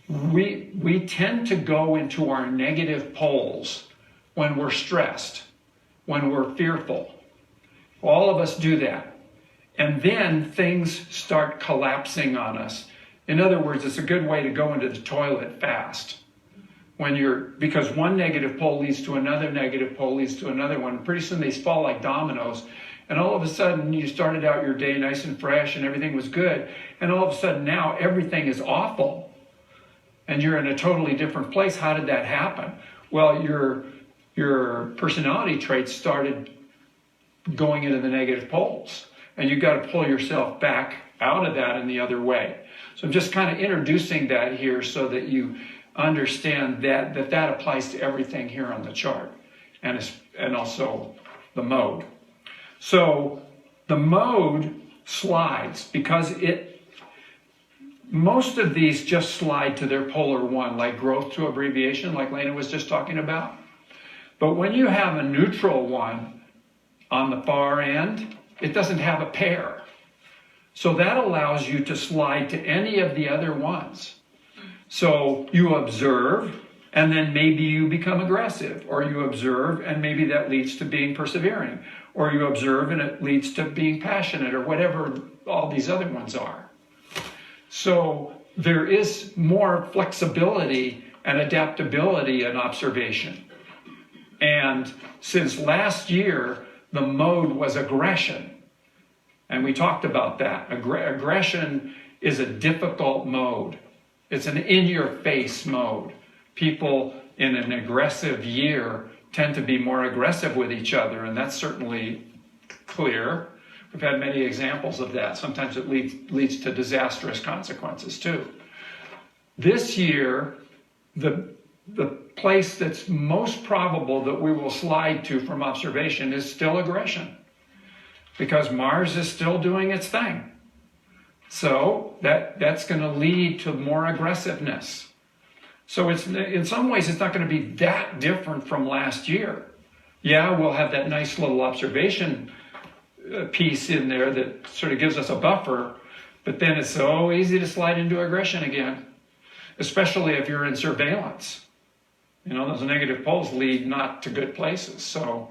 C: we tend to go into our negative poles when we're stressed, when we're fearful. All of us do that. And then things start collapsing on us. In other words, it's a good way to go into the toilet fast. Because one negative pole leads to another negative pole leads to another one. Pretty soon they fall like dominoes. And all of a sudden you started out your day nice and fresh and everything was good. And all of a sudden now everything is awful. And you're in a totally different place. How did that happen? Well, your personality traits started going into the negative poles. And you've got to pull yourself back out of that in the other way. So I'm just kind of introducing that here so that you understand that applies to everything here on the chart, and also the mode. So the mode slides because most of these just slide to their polar one, like growth to abbreviation, like Lena was just talking about. But when you have a neutral one on the far end, it doesn't have a pair. So that allows you to slide to any of the other ones. So you observe, and then maybe you become aggressive, or you observe, and maybe that leads to being persevering, or you observe and it leads to being passionate, or whatever all these other ones are. So there is more flexibility and adaptability in observation. And since last year, the mode was aggression. And we talked about that. Aggression is a difficult mode. It's an in-your-face mode. People in an aggressive year tend to be more aggressive with each other, and that's certainly clear. We've had many examples of that. Sometimes it leads to disastrous consequences too. This year, the place that's most probable that we will slide to from observation is still aggression, because Mars is still doing its thing. So that's going to lead to more aggressiveness. So in some ways, it's not going to be that different from last year. Yeah, we'll have that nice little observation piece in there that sort of gives us a buffer, but then it's so easy to slide into aggression again, especially if you're in surveillance. Those negative poles lead not to good places. So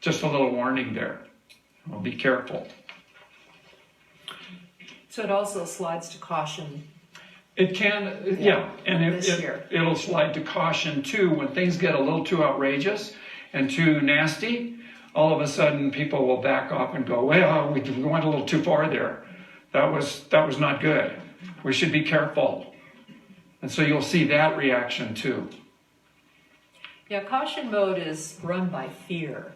C: just a little warning there. Well, be careful.
B: So it also slides to caution.
C: It can, yeah. And it'll slide to caution too when things get a little too outrageous and too nasty. All of a sudden, people will back off and go, well, we went a little too far there. That was not good. We should be careful. And so you'll see that reaction too.
B: Yeah, caution mode is run by fear.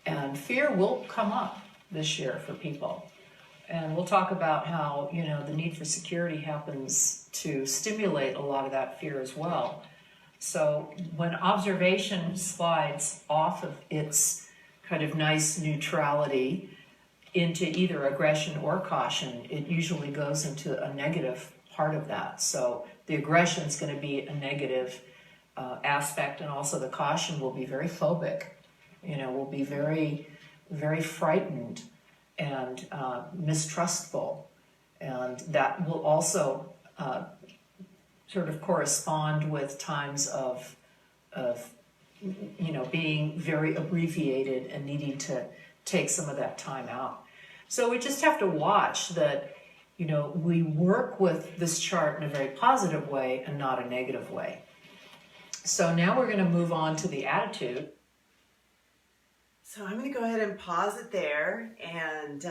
B: And fear will come up this year for people. And we'll talk about how, the need for security happens to stimulate a lot of that fear as well. So when observation slides off of its kind of nice neutrality into either aggression or caution, it usually goes into a negative part of that. So the aggression is going to be a negative aspect, and also the caution will be very phobic, will be very, very frightened and mistrustful. And that will also sort of correspond with times of being very abbreviated and needing to take some of that time out. So we just have to watch that, we work with this chart in a very positive way and not a negative way. So now we're going to move on to the attitude.
A: So I'm going to go ahead and pause it there and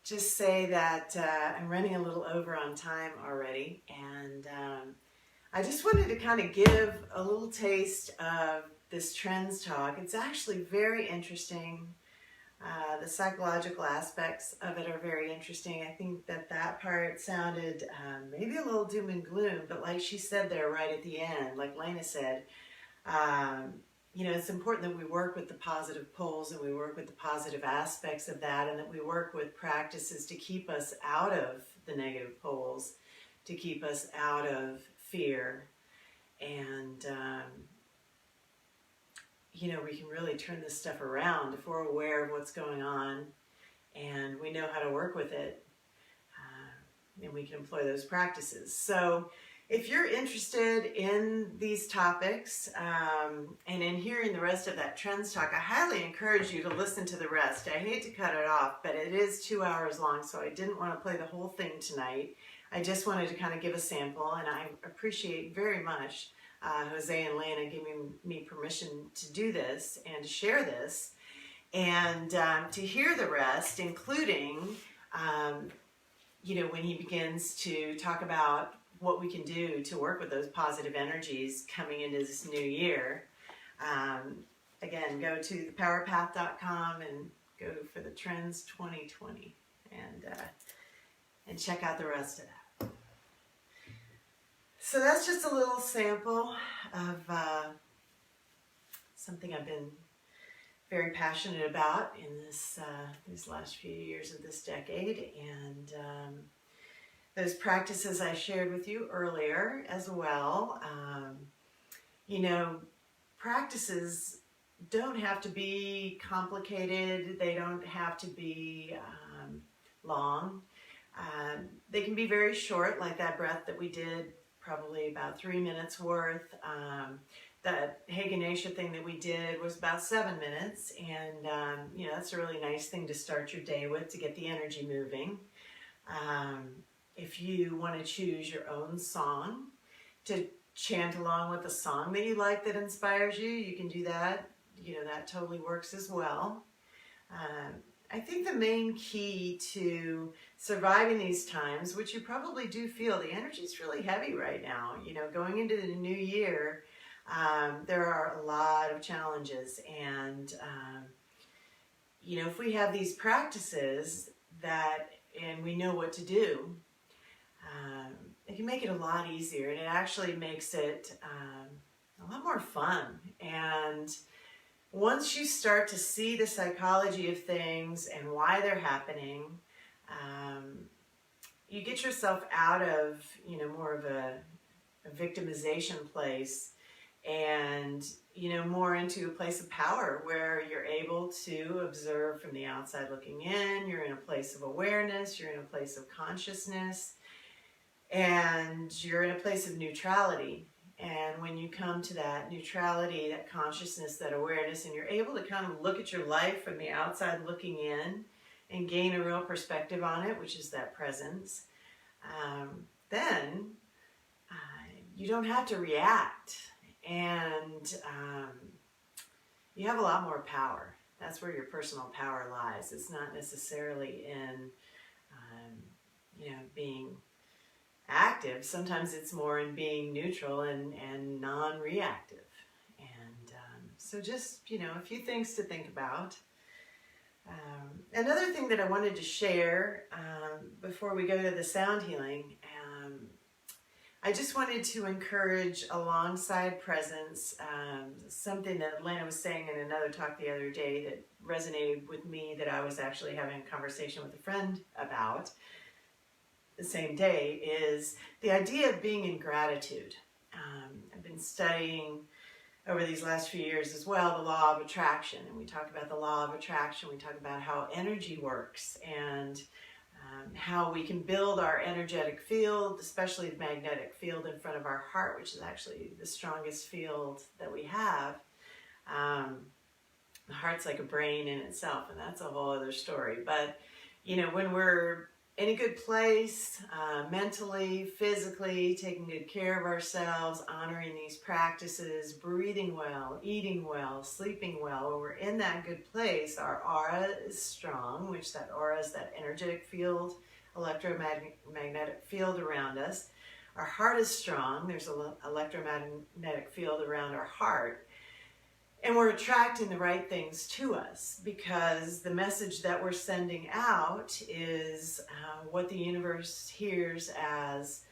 A: just say that I'm running a little over on time already, and I just wanted to kind of give a little taste of this trends talk. It's actually very interesting. The psychological aspects of it are very interesting. I think that part sounded maybe a little doom and gloom, but like she said there right at the end, like Lena said, it's important that we work with the positive poles and we work with the positive aspects of that, and that we work with practices to keep us out of the negative poles, to keep us out of fear. And, we can really turn this stuff around if we're aware of what's going on and we know how to work with it, and we can employ those practices. So if you're interested in these topics and in hearing the rest of that trends talk, I highly encourage you to listen to the rest. I hate to cut it off, but it is 2 hours long, so I didn't want to play the whole thing tonight. I just wanted to kind of give a sample, and I appreciate very much Jose and Lana giving me permission to do this and to share this, and to hear the rest, including, when he begins to talk about what we can do to work with those positive energies coming into this new year. Again, go to thepowerpath.com and go for the Trends 2020 and check out the rest of that. So that's just a little sample of something I've been very passionate about in these last few years of this decade, and those practices I shared with you earlier as well. Practices don't have to be complicated. They don't have to be long. They can be very short, like that breath that we did, probably about 3 minutes worth. That Haganation thing that we did was about 7 minutes, and that's a really nice thing to start your day with to get the energy moving. If you want to choose your own song to chant along with a song that you like that inspires you, you can do that. That totally works as well. I think the main key to surviving these times, which you probably do feel, the energy is really heavy right now. Going into the new year, there are a lot of challenges, and if we have these practices and we know what to do, it can make it a lot easier, and it actually makes it a lot more fun. And once you start to see the psychology of things and why they're happening, you get yourself out of more of a victimization place, and more into a place of power where you're able to observe from the outside looking in. You're in a place of awareness, you're in a place of consciousness, and you're in a place of neutrality. And when you come to that neutrality, that consciousness, that awareness, and you're able to kind of look at your life from the outside looking in and gain a real perspective on it, which is that presence, then you don't have to react, and you have a lot more power. That's where your personal power lies. It's not necessarily in being active. Sometimes it's more in being neutral and non-reactive. And so just, a few things to think about. Another thing that I wanted to share before we go to the sound healing, I just wanted to encourage alongside presence, something that Atlanta was saying in another talk the other day that resonated with me, that I was actually having a conversation with a friend about the same day, is the idea of being in gratitude. I've been studying over these last few years as well the law of attraction, and we talk about the law of attraction. We talk about how energy works and how we can build our energetic field, especially the magnetic field in front of our heart, which is actually the strongest field that we have. The heart's like a brain in itself, and that's a whole other story. But, when we're in a good place, mentally, physically, taking good care of ourselves, honoring these practices, breathing well, eating well, sleeping well, when we're in that good place, our aura is strong, which that aura is that energetic field, electromagnetic field around us. Our heart is strong. There's an electromagnetic field around our heart. And we're attracting the right things to us because the message that we're sending out is what the universe hears as,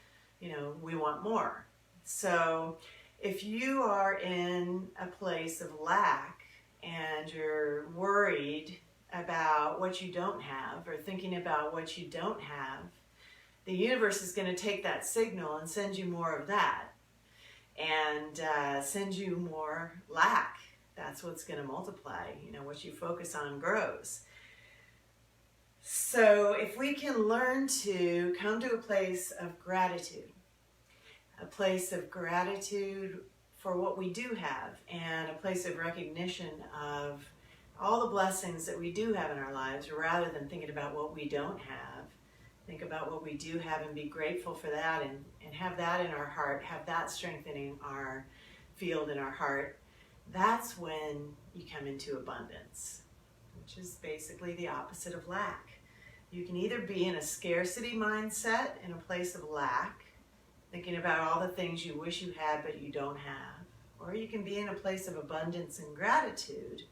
A: we want more. So if you are in a place of lack and you're worried about what you don't have or thinking about what you don't have, the universe is going to take that signal and send you more of that and send you more lack. That's what's going to multiply. What you focus on grows. So if we can learn to come to a place of gratitude for what we do have, and a place of recognition of all the blessings that we do have in our lives, rather than thinking about what we don't have, think about what we do have and be grateful for that, and have that in our heart, have that strengthening our field in our heart. That's when you come into abundance, which is basically the opposite of lack. You can either be in a scarcity mindset, in a place of lack, thinking about all the things you wish you had but you don't have, or you can be in a place of abundance and gratitude,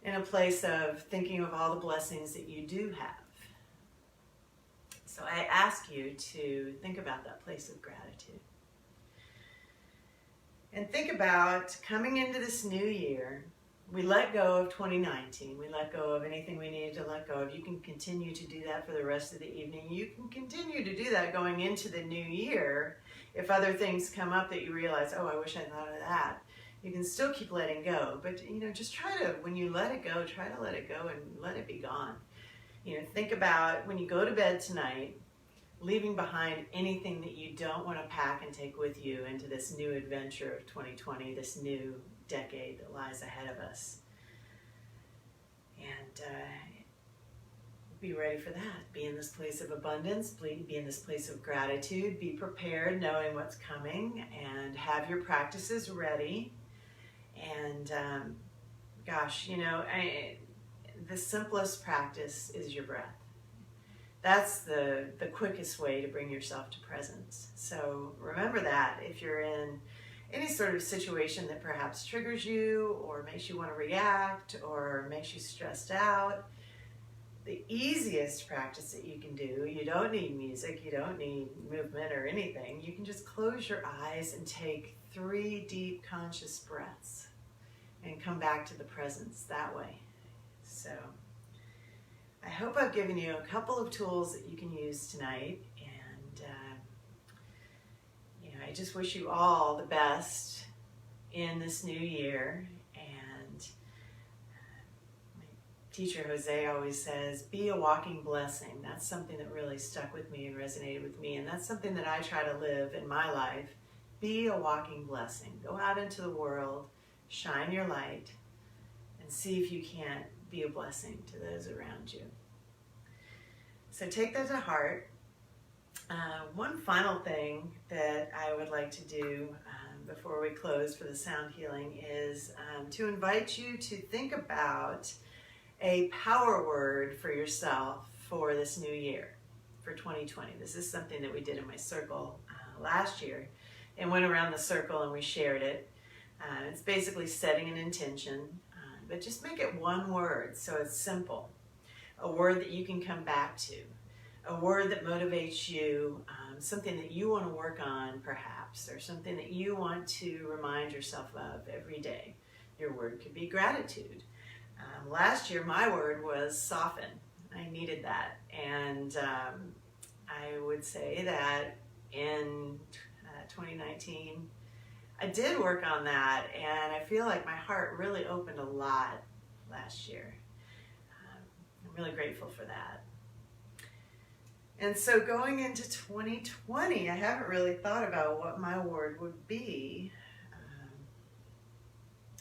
A: in a place of thinking of all the blessings that you do have. So I ask you to think about that place of gratitude. And think about coming into this new year. We let go of 2019. We let go of anything we needed to let go of. You can continue to do that for the rest of the evening. You can continue to do that going into the new year. If other things come up that you realize, oh, I wish I thought of that, you can still keep letting go. But, just try to, when you let it go, try to let it go and let it be gone. Think about when you go to bed tonight, leaving behind anything that you don't want to pack and take with you into this new adventure of 2020, this new decade that lies ahead of us. And be ready for that. Be in this place of abundance, be in this place of gratitude, be prepared knowing what's coming, and have your practices ready. And the simplest practice is your breath. That's the quickest way to bring yourself to presence. So remember that if you're in any sort of situation that perhaps triggers you or makes you want to react or makes you stressed out, the easiest practice that you can do, you don't need music, you don't need movement or anything. You can just close your eyes and take 3 deep conscious breaths and come back to the presence that way. So I hope I've given you a couple of tools that you can use tonight, and I just wish you all the best in this new year. And my teacher Jose always says, be a walking blessing. That's something that really stuck with me and resonated with me, and that's something that I try to live in my life. Be a walking blessing. Go out into the world, shine your light, and see if you can't be a blessing to those around you. So take that to heart. One final thing that I would like to do before we close for the sound healing is to invite you to think about a power word for yourself for this new year, for 2020. This is something that we did in my circle last year, and went around the circle and we shared it. It's basically setting an intention, but just make it one word so it's simple. A word that you can come back to. a word that motivates you, something that you want to work on perhaps, or something that you want to remind yourself of every day. Your word could be gratitude. Last year my word was soften. I needed that, and I would say that in 2019 I did work on that, and I feel like my heart really opened a lot last year. I'm really grateful for that. And so going into 2020, I haven't really thought about what my word would be.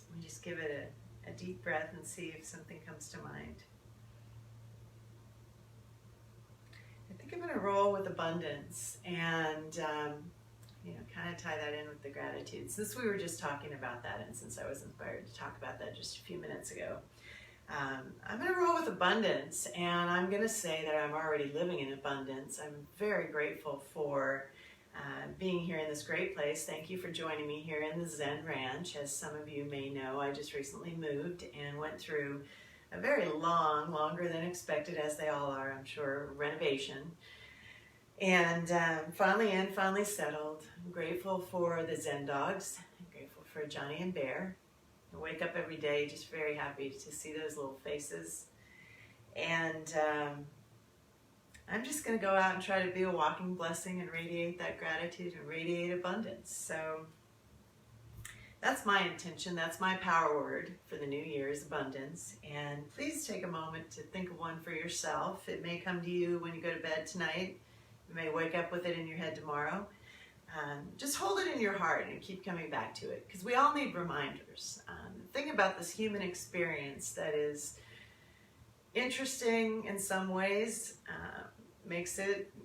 A: Let me just give it a deep breath and see if something comes to mind. I think I'm going to roll with abundance and kind of tie that in with the gratitude. Since we were just talking about that, and since I was inspired to talk about that just a few minutes ago, I'm going to roll with abundance, and I'm going to say that I'm already living in abundance. I'm very grateful for being here in this great place. Thank you for joining me here in the Zen Ranch. As some of you may know, I just recently moved and went through a very longer than expected, as they all are, I'm sure, renovation. And finally in, finally settled. I'm grateful for the Zen dogs. I'm grateful for Johnny and Bear. I wake up every day just very happy to see those little faces. And I'm just going to go out and try to be a walking blessing and radiate that gratitude and radiate abundance. So that's my intention. That's my power word for the new year is abundance. And please take a moment to think of one for yourself. It may come to you when you go to bed tonight. You may wake up with it in your head tomorrow. Just hold it in your heart and keep coming back to it, because we all need reminders. The thing about this human experience that is interesting in some ways,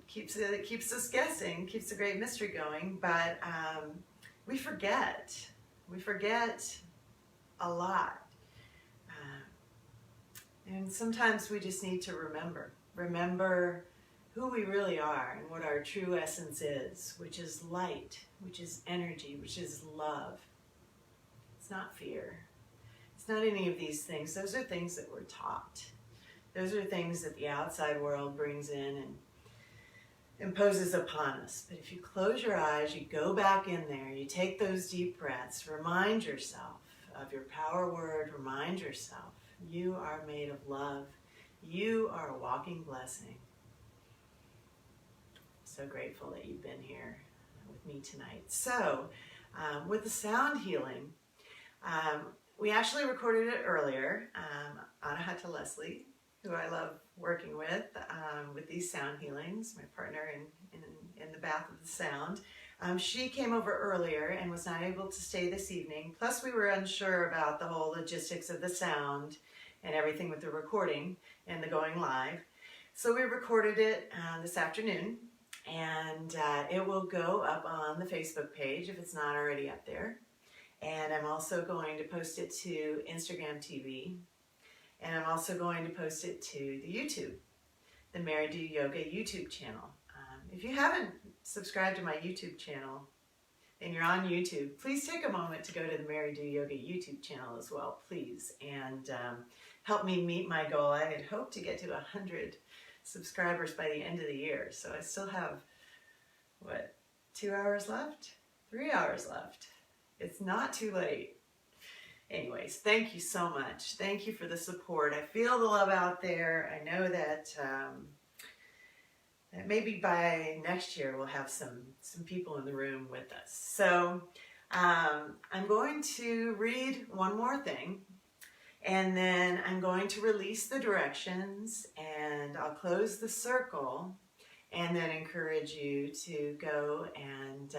A: keeps us guessing, keeps the great mystery going, but we forget a lot. And sometimes we just need to remember who we really are and what our true essence is, which is light, which is energy, which is love. It's not fear. It's not any of these things. Those are things that we're taught. Those are things that the outside world brings in and imposes upon us. But if you close your eyes, you go back in there, you take those deep breaths, remind yourself of your power word, remind yourself you are made of love. You are a walking blessing. So grateful that you've been here with me tonight. So, with the sound healing, we actually recorded it earlier. Anahata Leslie, who I love working with these sound healings, my partner in the bath of the sound. She came over earlier and was not able to stay this evening. Plus, we were unsure about the whole logistics of the sound and everything with the recording and the going live. So we recorded it this afternoon. And it will go up on the Facebook page if it's not already up there. And I'm also going to post it to Instagram TV. And I'm also going to post it to the YouTube, the Mary Do Yoga YouTube channel. If you haven't subscribed to my YouTube channel and you're on YouTube, please take a moment to go to the Mary Do Yoga YouTube channel as well, please. And help me meet my goal. I had hoped to get to 100 subscribers by the end of the year. So I still have, 2 hours left? 3 hours left. It's not too late. Anyways, thank you so much. Thank you for the support. I feel the love out there. I know that that maybe by next year we'll have some people in the room with us. So I'm going to read one more thing, and then I'm going to release the directions, and I'll close the circle, and then encourage you to go and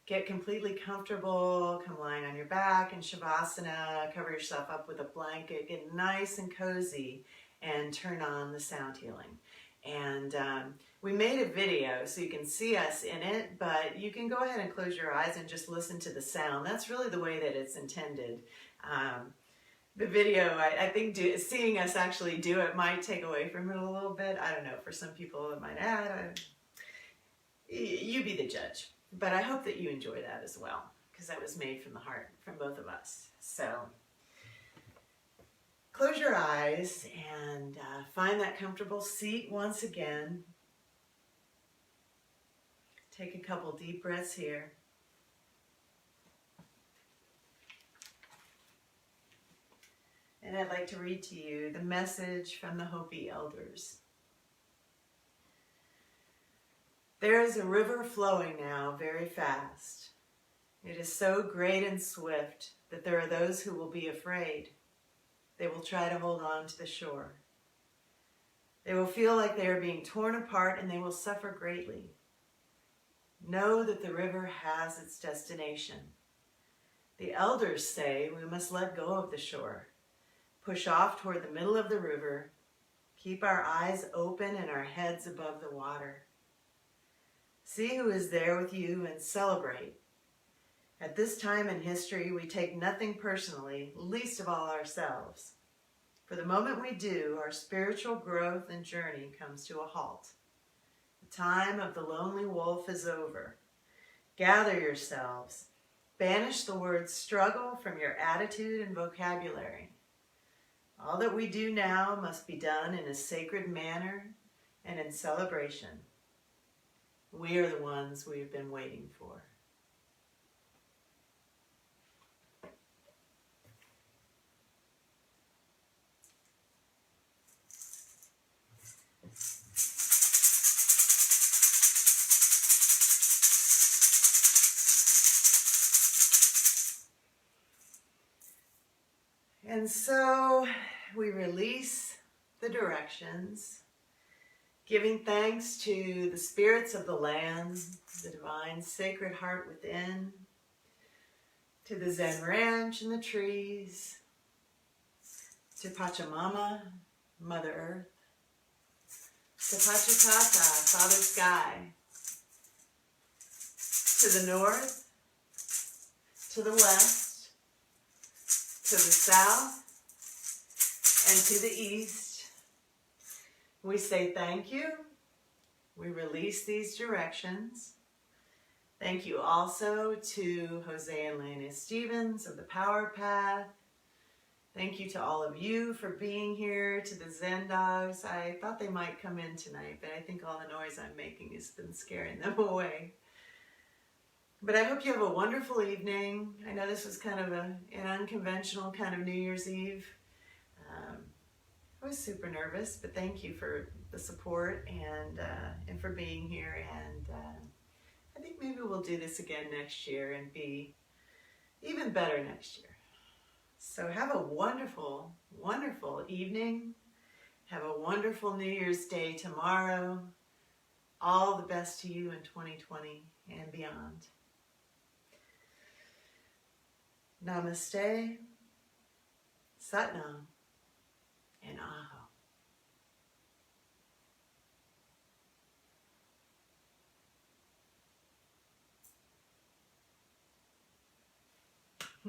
A: get completely comfortable. Come lying on your back in Shavasana, cover yourself up with a blanket, get nice and cozy, and turn on the sound healing. And we made a video so you can see us in it, but you can go ahead and close your eyes and just listen to the sound. That's really the way that it's intended. The video, I think seeing us actually do it might take away from it a little bit. I don't know, for some people it might add. You be the judge. But I hope that you enjoy that as well, because that was made from the heart, from both of us. So Close your eyes and find that comfortable seat once again. Take a couple deep breaths here. And I'd like to read to you the message from the Hopi elders. There is a river flowing now very fast. It is so great and swift that there are those who will be afraid. They will try to hold on to the shore. They will feel like they are being torn apart and they will suffer greatly. Know that the river has its destination. The elders say we must let go of the shore, push off toward the middle of the river, keep our eyes open and our heads above the water. See who is there with you and celebrate. At this time in history, we take nothing personally, least of all ourselves. For the moment we do, our spiritual growth and journey comes to a halt. The time of the lonely wolf is over. Gather yourselves. Banish the word struggle from your attitude and vocabulary. All that we do now must be done in a sacred manner and in celebration. We are the ones we have been waiting for. And so we release the directions, giving thanks to the spirits of the land, the divine sacred heart within, to the Zen Ranch and the trees, to Pachamama, Mother Earth, to Pachacata, Father Sky, to the north, to the west, to the south, and to the east. We say thank you. We release these directions. Thank you also to Jose and Lana Stevens of the Power Path. Thank you to all of you for being here, to the Zen dogs. I thought they might come in tonight, but I think all the noise I'm making has been scaring them away. But I hope you have a wonderful evening. I know this was kind of an unconventional kind of New Year's Eve. I was super nervous, but thank you for the support and for being here. And I think maybe we'll do this again next year and be even better next year. So have a wonderful, wonderful evening. Have a wonderful New Year's Day tomorrow. All the best to you in 2020 and beyond. Namaste, Satnam, and Aho.